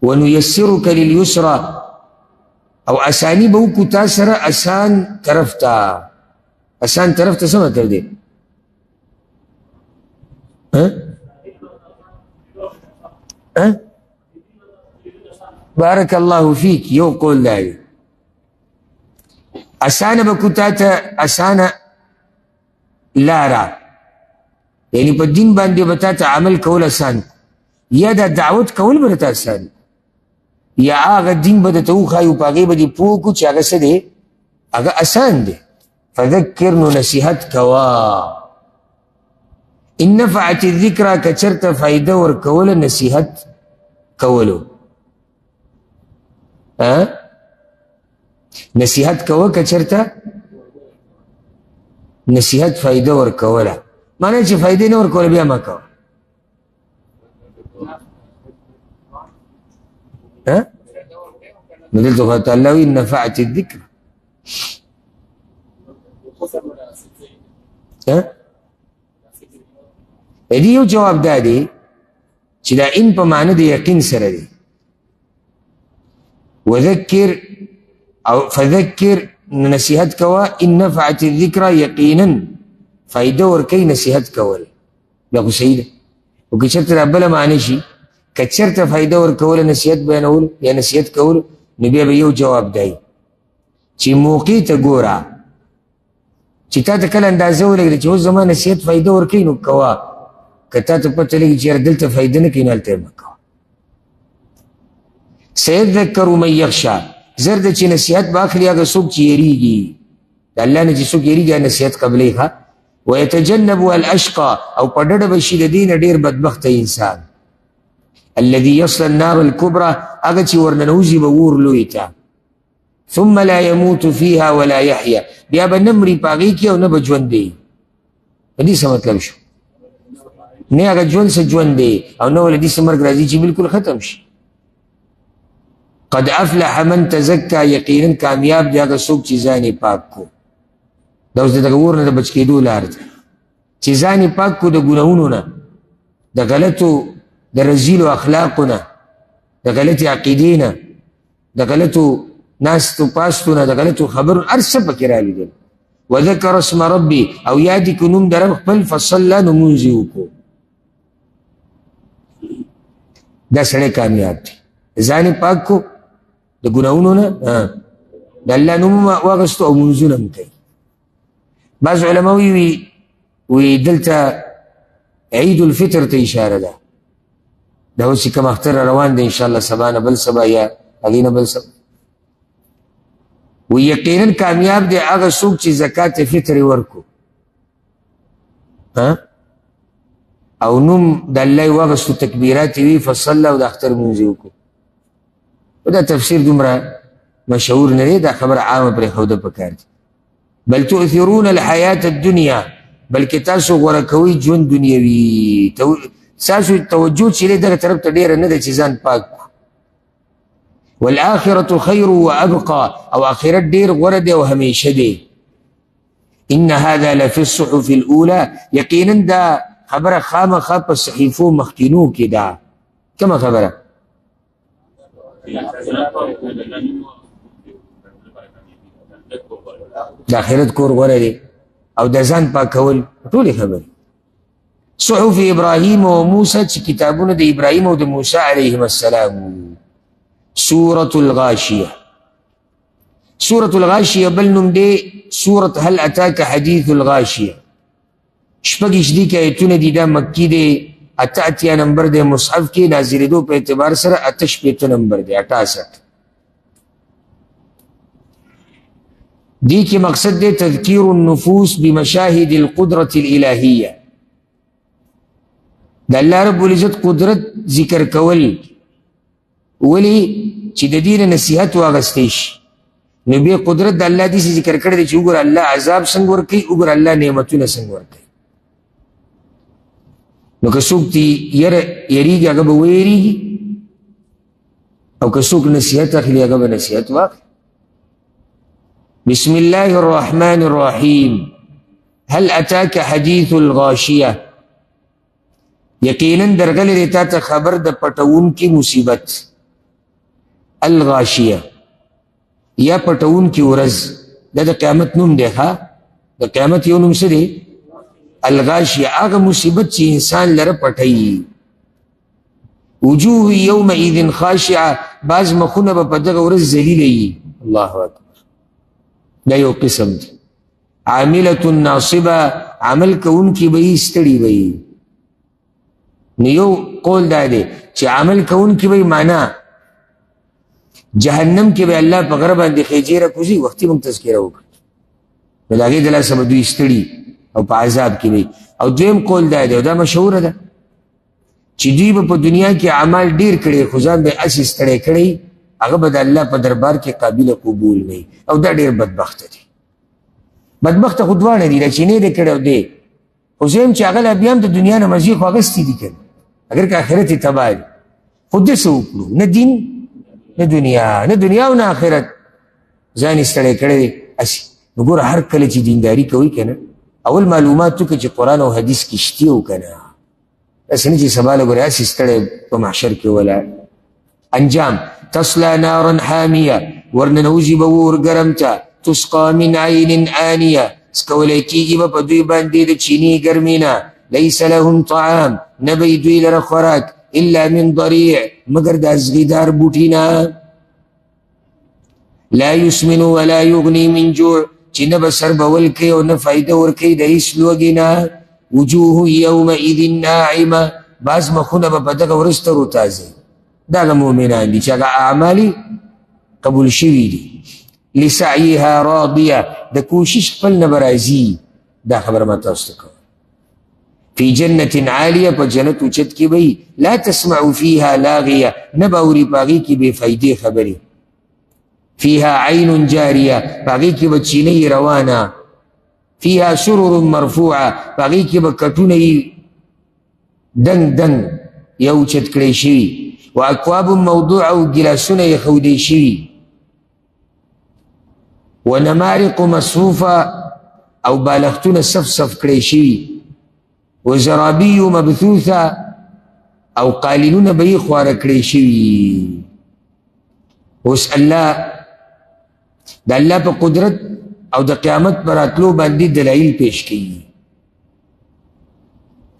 ونیسرک للیسرا او اسانی بوکو تاثر اسان طرفتا سمت کر دے بارک اللہ فیک یو قول دائی اسانا بکتاتا اسانا لارا یعنی پا دین باندے بتاتا عمل کول اسان یا دا دعوت کول برتا اسان یا آغا دین بدتاو خایو پا غیبا دی پوکو چا آغا سدے آغا اسان دے فذکر نو نصیحت کوا ان نفعت الذکر کچرت فائدہ ورکول نصیحت کولو نصیحت کول کچرتا نصیحت فائدہ ورکولا معنی چې فائدې نه ورکول بیا ما کوه نو دلته خدای تعالی وایي نفعت الذکر دې یو جواب دا دی چې دا ان په معنی د یقین سره دی وذکر او فذکر نصیحت کوا ان نفعت الذکر یقینا فائدہ ورکوي نصیحت کول دا خو صحیح ده او که چېرته دا بله معنی شي که چېرته فائدہ ورکول نصیحت بیانولو یا نصیحت کولو نو بیا به یو جواب دی چې موقع ته ګوره چې تا ته کله اندازه ولګېده چې اوس زما نصیحت فائدہ ورکوي نو کوه که تا ته پته لګي چې یاره دلته فائدہ نه کوي نو هلته یې مه کوه سیذکر من یخشا زر ده چې نصیحت به اخلي هغه څوک چې یېرېږي د الله نه چې څوک یېرېږي هغه نصیحت قبلوي ښه ویتجنبها الاشقى او په ډډه به شي د دې نه ډېر بدبخته انسان الذي يصل النار الكبرى هغه چې ورننوځي به اور لوی ته ثم لا يموت فيها ولا يحيا بیا به نه مري په هغې کې او نه به ژوند دی په دې څه مطلب شو نه هغه ژوند څه ژوند دی او نه ولې دې څه مرګ راځي چې بالکل ختم شي قد افلح من تزکا یقینا کامیاب دی هغه څوک چې ځان یې پاک کو دا اوس د دغه اور نه د بچ کېدو لار ده چې ځان یې پاک کو د ګناهونو نه د غلطو د رزیلو اخلاقو نه د غلطې عقیدې نه د غلطو ناستو پاستو نه د غلطو خبرو هر څه پکې رالیدل وذکر اسم ربي او یاد کړي نوم د رب خپل فصلی نو مونځ یې وکړو دا سړی کامیاب دی ځان یې پاک کو د ګناهونو نه د الله نوم واخیستو او مونځونه هم کوي بعض علما وی دلته عید الفطر ته اشاره ده دا اوس چې کوم اختر روان دی انشاءالله سبا نه بل سبا یا هغې نه بل سبا وی یقینا کامیاب دی هغه څوک چې زکات فطر یې ورکو او نوم د الله یې واخیستو تکبیرات یې وي فصله او د اختر مونځ یې وکړو دا تفسیر دومره مشهور نه دی دا خبره عامه پرېښوده پکار دی بل تؤثرون الحیات الدنیا بلکې تاسو غوره کوئ ژوند دنیوي ستاسو توجه چې دی دغه طرف ته ډېره نه ده چې ځان پاک کړو والآخرة خیر وابقى او آخرت ډېر غوره دی او همیشه دی ان هذا لفي الصحف الاولى یقینا دا خبره خامخا په صحیفو مخکینو کې ده کومه خبره د آخرت کور غوره دی او د ځان پاکول ټولې خبرې صحف ابراهیم و موسی چې کتابونه د ابراهیم او د موسی علیهم السلام سورة الغاشیه سورة الغاشیه بل نوم دی سورة هل اتاک حدیث الغاشیه شپږ دي کې ایتونه دي دا مکی دی اته اتیا نمبر دی مصحف کې نازلېدو په اعتبار سره اته شپېته نمبر دی 68 دی کې مقصد دی تذکیر النفوس بمشاهد القدرة الالهیه د الله رب العزت قدرت ذکر کول ولی چې د دې نه نصیحت واغستی شي نو بیا قدرت د الله دې ذکر کړی دی چې وګوره الله عذاب څنګه ورکوي وګوره الله نعمتونه څنګه ورکوي نو که څوک یریږي هغه به ویریږي او که څوک نصیحت اخلي هغه به نصیحت واخلي بسم الله الرحمن الرحیم هل اتاک حدیث الغاشیه یقینا درغلی دی تا ته خبر د پټون کی مصیبت الغاشیه یا پټون کی ورځ د قیامت نوم دی ها د قیامت یو نوم څه دی الغاشیه هغه مصیبت چې انسان لره پټوي وجوه یومئذ خاشعه بعض مخونه به په دغه ورځ ذلیله وي الله اکبر دا یو قسم دی عاملة ناصبه عمل کوونکي به یې ستړي به یي نو یو قول دا دی چې عمل کوونکي به یې معنا جهنم کې به الله په غره باندې خېجې راکوزي وختي موږ تذکره وکړو نو د هغې د لاسه به دوی ستړي او په عذاب کې وي. او دویم قول دا دی او دا مشهوره ده چې دوی به په دنیا کې اعمال ډیر کړي خو ځان به هسې ستړی کړی هغه به د الله په دربار کې قابل قبول نه او دا ډیر بدبخته دی. بدبخته خو دواړه دي چې نه دی کړی او دی خو زم چې هغه لا بیا هم د دنیا نه مزې خو اخیستي دي که اگر که آخرت یې تباه دی خو داسې وکړو نه دین نه دنیا او نه آخرت ځان یې ستړی کړی دی هسې. نو ګوره هر کله چې دینداري کوئ که نه اول معلومات وکړه چې قرآن او حدیث کې شتي او که نه داسې نه چې سبا له ګورې هسې ستړی په محشر کې ولاړ. انجام تصلا نارا حامیه ورننوځي به اور ګرم ته تسقا من عین آنیه سکولی کېږي به په دوی باندې د چینې ګرمې نه لیس لهم طعام نه به یې دوی لره خوراک الا من ضریع مګر د ازغیدار بوټي نه لا یسمن ولا یغني من جوع چې نه به سر بول کوي او نه فایده ورکوي د هېڅ لوږې نه. وجوه یومئذ ناعمه بعض مخونه به په دغه ورځ تر وتازه دا هغه مؤمنان دي چې هغه اعمال قبول شوي دي. لسعیها راضیه د کوشش خپل نه به راځي. دا خبره ما تاسو ته کوم. فی جنت عالیه په جنت اوچت کې به لا تسمع فیها لاغیه نه به اوري په هغې کې بې فایدې خبرې. فیها عین جاریه په هغې کې به چینۍ روانه. فیها سرر مرفوعه په هغې کې به کټونه یې دنګ دنګ یا اوچت کړی شوي. و اکواب موضوعه او ګیلاسونه یې ښودی شوي. و نمارق مصفوفه او بالښتونه صف صف کړی شوي. و زرابي مبثوثه او قالینونه به یې خواره کړی شوي. اوس الله د الله په قدرت او د قیامت پر راتلو باندې دلایل پیش کوي.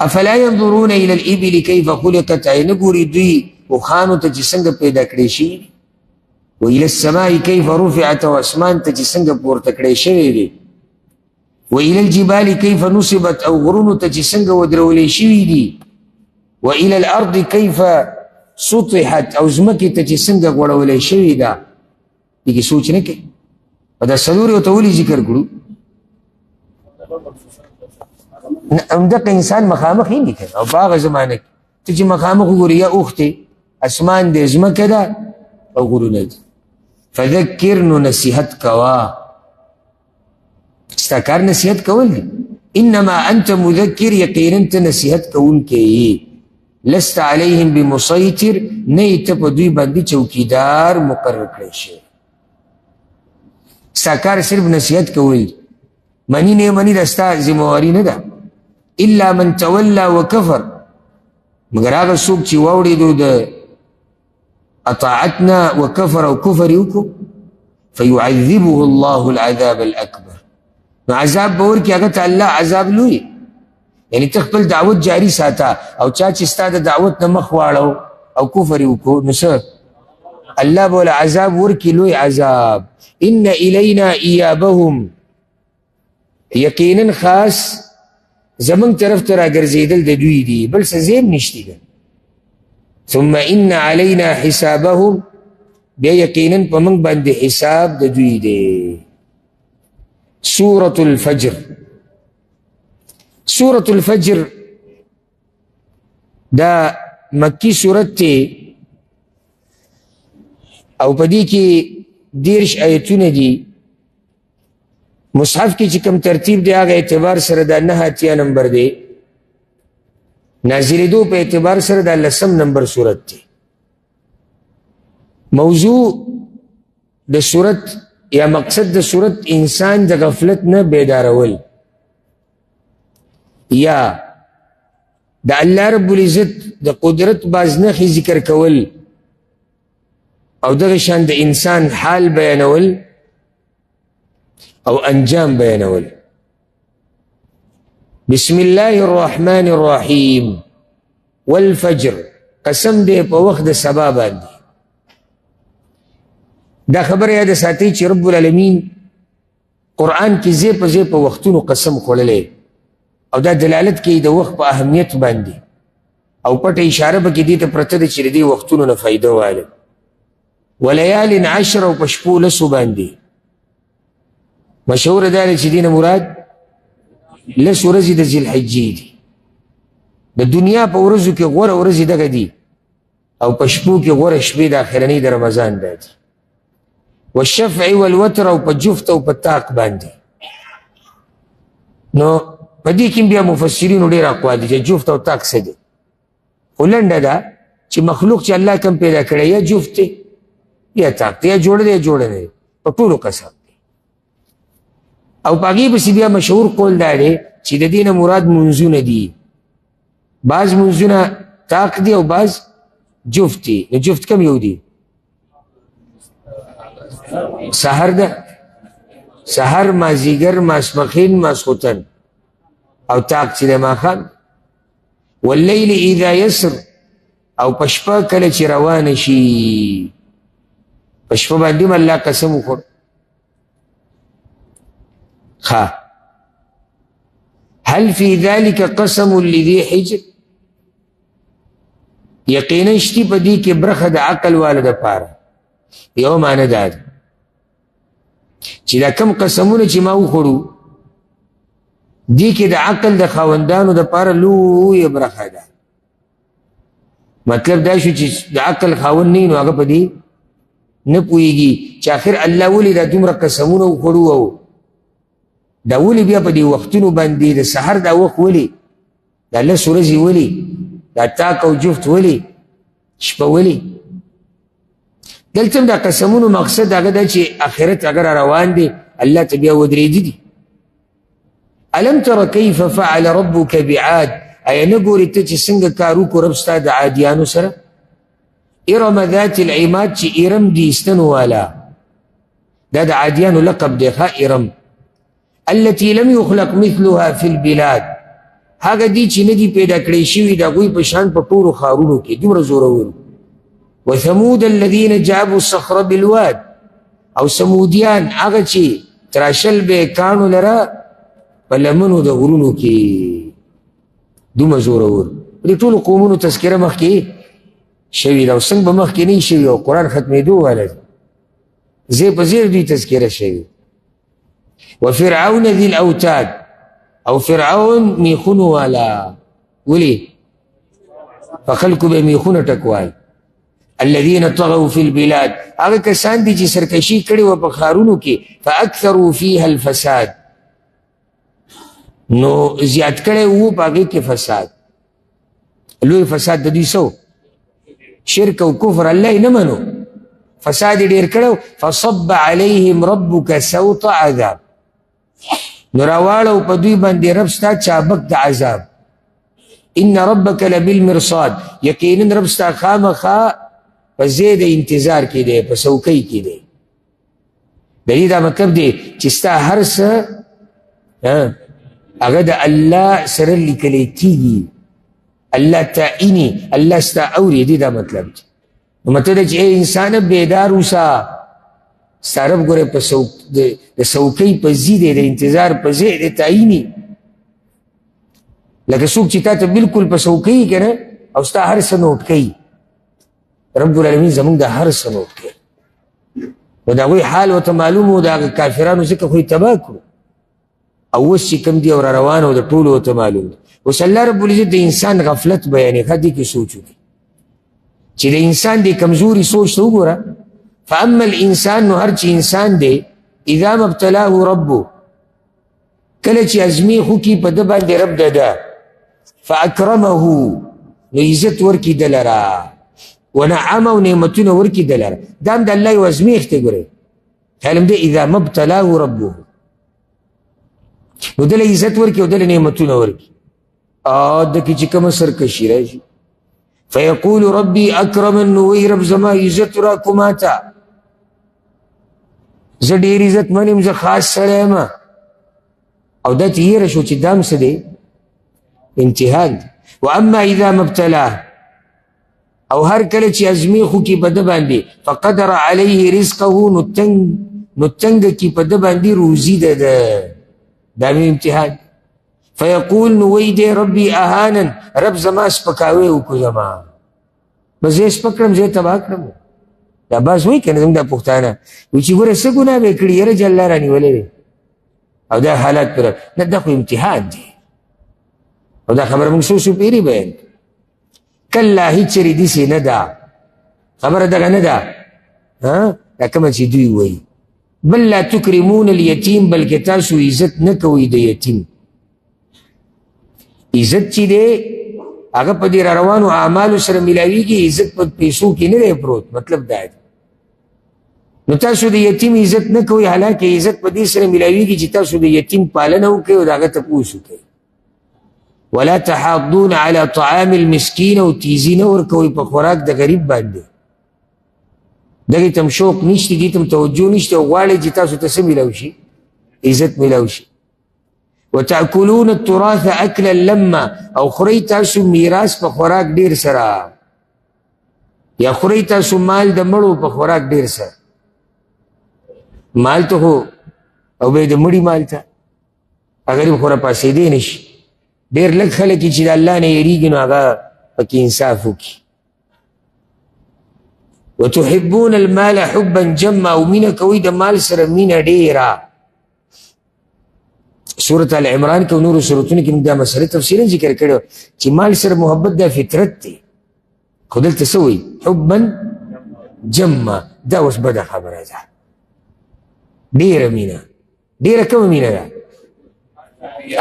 افلا ينظرون الى الابل كيف خلقت ای نه ګوري دوی اوښانو ته چې څنګه پیدا کړی شي. و الى السماء كيف رفعت او اسمان ته چې څنګه پورته کړی شوی دی. و الى الجبال كيف نصبت او غرونو ته چې څنګه ودرولې شوي دي. و الى الارض كيف سطحت او ځمکې ته چې څنګه غوړولې شوې ده. دې سوچ نه کوي او دا څلور یې ورته ولې ذکر کړو. همدغه انسان مخامخ یې نه کوي او په هغه زمانه کې ته چې مخامخ وګورې یا اوښ دی اسمان دی ځمکه ده او غرونه دي. فذکر نو نصیحت کوه ستا کار نصیحت کول دی. انما انت مذکر یقینا ته نصیحت کوونکی یې. لست علیهم بمسیطر نه یې ته په دوی باندې چوکیدار مقرر کړی شوی. ستا کار صرف نصیحت کول دی. منی نه منی دا ستا ذمواري نه ده. الا من تولا وکفر مگر هغه څوک چې واوړېدو د اطاعتنا وکفر او کفر یې وکړو فیعذبه الله العذاب الاکبر نو عذاب به ورکړي هغه ته الله عذاب لوی. یعنی ته خپل دعوت جاری ساته او چا چې ستا د دعوت نه مخ واړو او کفر یې وکړو نو څه الله به له عذاب ورکړي لوی عذاب. ان الینا ایابهم یقینا خاص زمونږ طرف ته راګرځېدل د دوی دي بل څه زیم نشتی ده. ثم ان علینا حسابهم بیا یقینا په موږ باندې حساب د دوی دی. سورة الفجر. سورة الفجر دا مکی سورت تی او پدی کی 13 آیتونه دی. مصحف کی چې کوم ترتیب دی هغه اعتبار سره دا 9 اتیا نمبر دی. نازلېدو په اعتبار سره دا 10 نمبر سورت دی. موضوع د سورت یا مقصد د صورت انسان د غفلت نه بیدارول یا د الله رب العزت د قدرت باز نښې ذکر کول او دغه شان د انسان حال بیانول او انجام بیانول. بسم الله الرحمن الرحیم والفجر قسم دې په وخت د سبا باندې. دا خبر یاد ساتي چې رب العالمین قرآن کې ځای په ځای په وختونو قسم خوړلی او دا دلالت کوي د وخت په اهمیت باندې او پټه اشاره به کې دې ته پرته ده چې د دې وختونو نه فایده واله. ولیال 10 او په شپو 10 باندې مشهور دا دی چې دې نه مراد لس ورځې د ذوالحجې دي د دنیا په ورځو کې غوره ورځې دغه دي او په شپو کې غوره شپې د اخرنۍ د رمضان دا دي والشفع والوتر او په جفت او په طاق باندې نو په دې کې بیا مفسرینو ډېر اقوال دي چې جفت او طاق څه دي خو لنډه ده چې مخلوق چې الله کوم پیدا کړی یا جفت دی یا طاق دی یا جوړه دی یا جوړه نه دی په ټولو قسم دی او په هغې پسې بیا مشهور قول دا دی چې د دې نه مراد منځونه دي بعض منځونه طاق دی او بعض جفت دی نو جفت کم یو دی سحر ده سحر مازیګر ماسپښین ماسخوتن او طاق چې د ماښام واللیل اذا یسر او په شپه کله چې روانه شي په شپه باندې هم الله قسم وکړ هل فی ذلک قسم لذی حجر یقینا شتی په دې کې برخه د عقل والا دپاره یو معنی دا ده چې دا کم قسمونه چې ما وخوړو دې کې د عقل د خاوندانو دپاره لویه برخه ده مطلب دا شو چې د عقل خاوند نه وي نو هغه په دې نه پوهېږي چې آخر الله ولې دا دومره قسمونه وخوړو او دا ولې بیا په دې وختونو باندې د سحر دا وخت ولې دا لس ورځې ولې دا طاق او جفت ولې شپه ولې دلته دا قسمونو مقصد هغه ده چې آخرت اگر روان دی الله ته بیا ودرېدي دي الم تر کیف فعل ربک بعاد ایا نه ګورې ته چې څنګه کار وکړو رب ستا د عادیانو سره ارم ذات العماد چې ارم دي ایستنو والا دا د عادیانو لقب دی ښه ارم التي لم يخلق مثلها في البلاد هغه دي چې نه دي پیدا کړی شوي د هغوی په شان په ټولو ښارونو کې دومره زورور وثمود الذين جابوا الصخر بالواد او سمودیان هغه چې تراشل به کانو لره په لمنو د غرونو کې دومره زورور دې ټولو قومونو تذکره مخکې شوي ده او څنګه به مخکې نه شوي او قرآن ختمېدو والا دی زی په زیر دوی تذکره شوي وفرعون ذي الاوتاد او فرعون میخونو والا ولي په خلکو به میخونه ټکوال الذين طغوا في البلاد هغه کسان دي چې سرکشي کړې وه په ښارونو کې فاکثروا فيها الفساد نو زیات کړی وو په هغې کې فساد لوی فساد د دوی څه شرک او کفر الله یې نه منو فساد یې ډېر کړی فصب علیهم ربک سوط عذاب نو راواړو په دوی باندې رب ستا چابک د عذاب ان ربک لبالمرصاد یقینا رب ستا خامخا په ځای د انتظار کې دی په څوکۍ کې دی د دې دا مطلب دی چې ستا هر څه هغه د الله سره لیکلی کېږي الله تعیني الله ستا اوري دې دا مطلب دی نو مطلب دی چې ای انسانه بیدار اوسه ستا رب ګوره په د څوکۍ په ځي دی د انتظار په ځای دی تعیني لکه څوک چې تا ته بلکل په څوکۍ که نه او ستا هر څه نوټ کوي رب العالمین زمونږ د هر څه نوټ کوي نو د هغوی حال ورته معلوم و د هغه کافرانو ځکه خو یې تباه کړو او اوس چې کوم دی او را روان او د ټولو ورته معلوم دی اوس الله رب العزت د انسان غفلت بیانې ښه دې کې سوچ وکړي چې د انسان د کمزوري سوچ ته وګوره فاما الانسان نو هر چې انسان دی اذا ما ابتلاه ربه کله چې ازمیخ وکړي په ده باندې رب د ده فاکرمه نو عزت ورکړي ده لره ونعمه او نعمتونه ورکړي ده لره دا هم د الله یو ازمیخ دی ګورئ خیال هم دی اذا ما ابتلاه ربه نو دله عزت ورکړي او دله نعمتونه ورکړي د کې چې کومه سرکشي راشي فیقول ربي اکرمن نو وایي رب زما عزت راکړو ما ته زه ډېر عزتمن یم زه خاص سړی یم او دا ته یېره شو چې دا هم څه دی امتحان دی واما اذا ما ابتلاه او هر کله چې ازمیخ وکړي په ده باندې فقدر علیه رزقه نو تنګه کړي په ده باندې روزي ده دا مې امتحان فیقول نو وی دی ربي اهانن رب زما سپکاوی وکړو زما بس زه یې سپک کړم زه یې تباه کړم دا بس وایي که نه زموږ دا پښتانه وایي چې ګوره څه ګناه به یې کړي یاره چې الله رانیولی دی او دا حالات پر نه دا خو امتحان دی او دا خبره موږ څو پیری بیان کله هیڅ چېرې داسې نه ده خبره دغه نه ده دا کومه چې دوی وایي بل لا تکرمون الیتیم بلکې تاسو عزت نه کوئ د یتیم عزت چې دی هغه په دې را روانو اعمالو سره میلاویږي عزت په پیسو کې نه دی پروت مطلب دا دی نو تاسو د یتیم عزت نه کوئ حالانکه عزت په دې سره میلاویږي چې تاسو د یتیم پالنه وکړئ او د هغه تپوس وکړئ ولا تحاضون على طعام المسکین او تیزی نه ورکوئ په خوراک د غریب باندې دغې ته هم شوق نشته دې ته هم توجه نشته او غواړئ چې تاسو ته څه میلاو شي عزت میلاو شي وتأکلون التراث اکلا لما او خورئ تاسو میراث په خوراک ډیر سره یا خورئ تاسو مال د مړو په خوراک ډیر سره مال ته خو او به د مړي مال ته غریب خو راپاڅېدی نه شي ډېر لږ خلک چې د الله نه یېرېږي نو هغه پکې انصاف وکړي وتحبون المال حبا جما او مینه کوئ د مال سره مینه ډېره سورة آل عمران کې او نورو سورتونو کې موږ دا مسله تفصیلا ذکر کړی چې مال سره محبت دا فطرت دی خو دلته څه وایي حبا جما دا اوس بده خبره ده ډېره مینه ډېره کومه مینه ده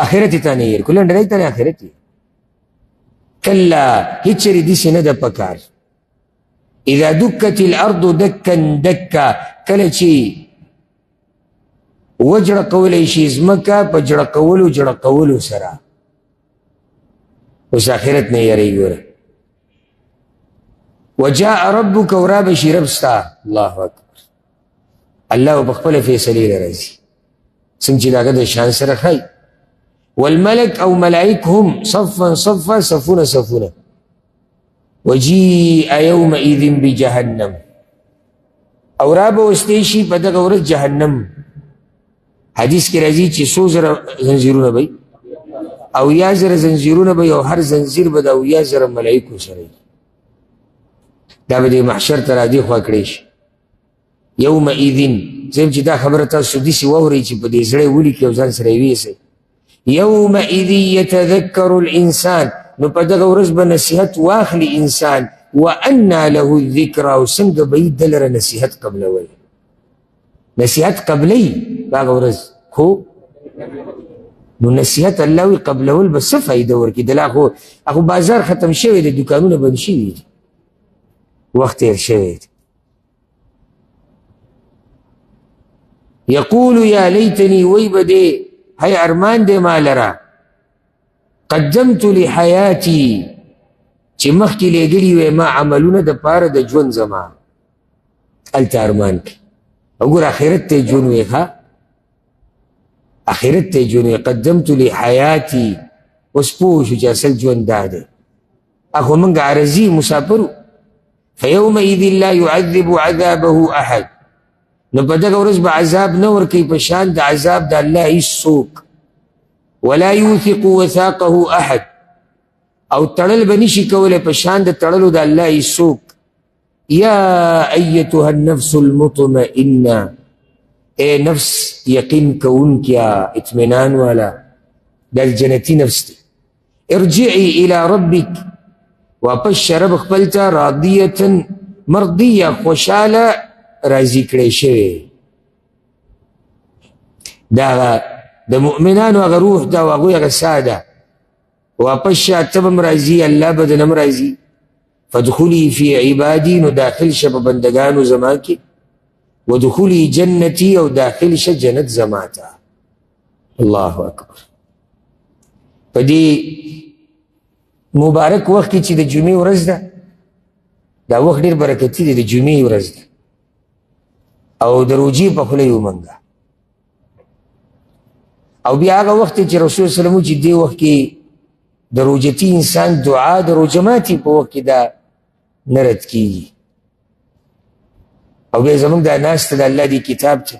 آخرت ته نه یېر کله ډېرې ته نه آخرت کله هیڅ چېرې داسې نه ده پکار اذا دکت الارض دکا دکا کله چې وجړه کولی شي ځمکه په جړه کولو سره اوس آخرت نه یېرئ ګوره وجاء ربک او را به شي رب ستا الله اکبر الله په خپله فیصلې له راځي څنګه چې د هغه د شان سره ښایي والملك او ملائک هم صفا صفا صفونه صفونه وجیء یومئذ بجهنم او را به وستی شي په دغه ورځ جهنم حدیث کې راځي چې څو زره زنځیرونه به او یا زره زنځیرونه به او هر زنځیر به د او یا زره ملایکو سره دا به د محشر ته راځي خوا کړی شي یومئذ زم چې دا خبره تاسو داسې واورئ چې په دې زړه ولیکئ او ځان سره یې ویسئ یومئذ یتذکر الانسان نو په دغه ورځ به نصیحت واخلي انسان وانى له الذکر او څنګه به یې ده لره نصیحت قبلول نصیحت قبلی هغه ورځ خو نو نصیحت الله وی قبلول به څه فایده ورکړي دلا خو بازار ختم شوی دی دوکانونه بند شوي دي وخت تېر شوی دی یقول یا لیتنی وی به دی هی ارمان دی ما لره قدمت لحیاتی چې مخکې لېږلي وی ما عملونه د پاره د ژوند زما هلته ارمان کې وګوره آخرت ته ژوند وی ښه آخرت ته ژوند وی قدمت لحیاتی اوس پوه شو چې اصل ژوند دا دی اخو موږ عرضي مسافرو فیومئذ لا يعذب عذابه احد نو په دغه ورځ به عذاب نه ورکوي په شان د عذاب د الله هېڅ څوک ولا یوثق وثاقه احد او تړل به نشي کولی په شان د تړلو د الله هېڅ څوک یا ایتها النفس المطمئنه اے نفس یقین کوونکیا اطمینان والا دا جنتی نفس دی ارجعی الى ربک واپس شرب خپل ته راضیة مرضیه خوشحاله راضي کړی شوی دا د مؤمنانو هغه روح دا او هغوی هغه ساه ده واپس شه ته به م راځي الله به دنه م راځي فادخلي فی عبادي نو داخل شه په بندګانو زما کې ودخلي جنتي او داخل شه جنت زما ته الله اکبر په دې مبارک وخت کې چې د جمعې ورځ ده دا وخت ډېر برکتي دی د جمعې ورځ ده او د روجې په خوله یې ومنګه او بیا هغه وخت چې رسول صلی الله علیه وسلم چې دې وخت کې د روجتي انسان دعا د روجماتي په وخت کې دا نه رد کېږي او بیا زموږ دا ناسته د الله دې کتاب ته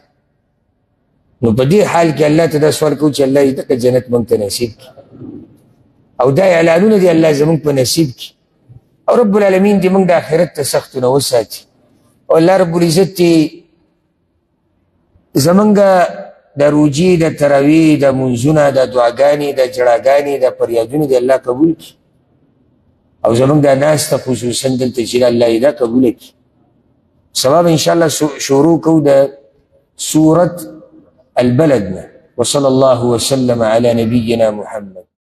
نو په دې حال کې الله ته دا سوال کوو چې الله دې دغه جنت موږ ته نصیب کړي او دا اعلانونه دي الله زموږ په نصیب کړي او رب العالمین دې موږ د آخرت ته سختونه وساتي او الله رب العزت دې زمونږ د روجې د تراویح د منځونه د دعاګانې د جړاګانې د فریادونو د الله قبول کړي او زمونږ دا ناسته خصوصا دلته چې الله یې دا قبوله کړي. سبا به انشاءالله شروع کوو د سورة البلد نه. وصلى الله وسلم على نبينا محمد.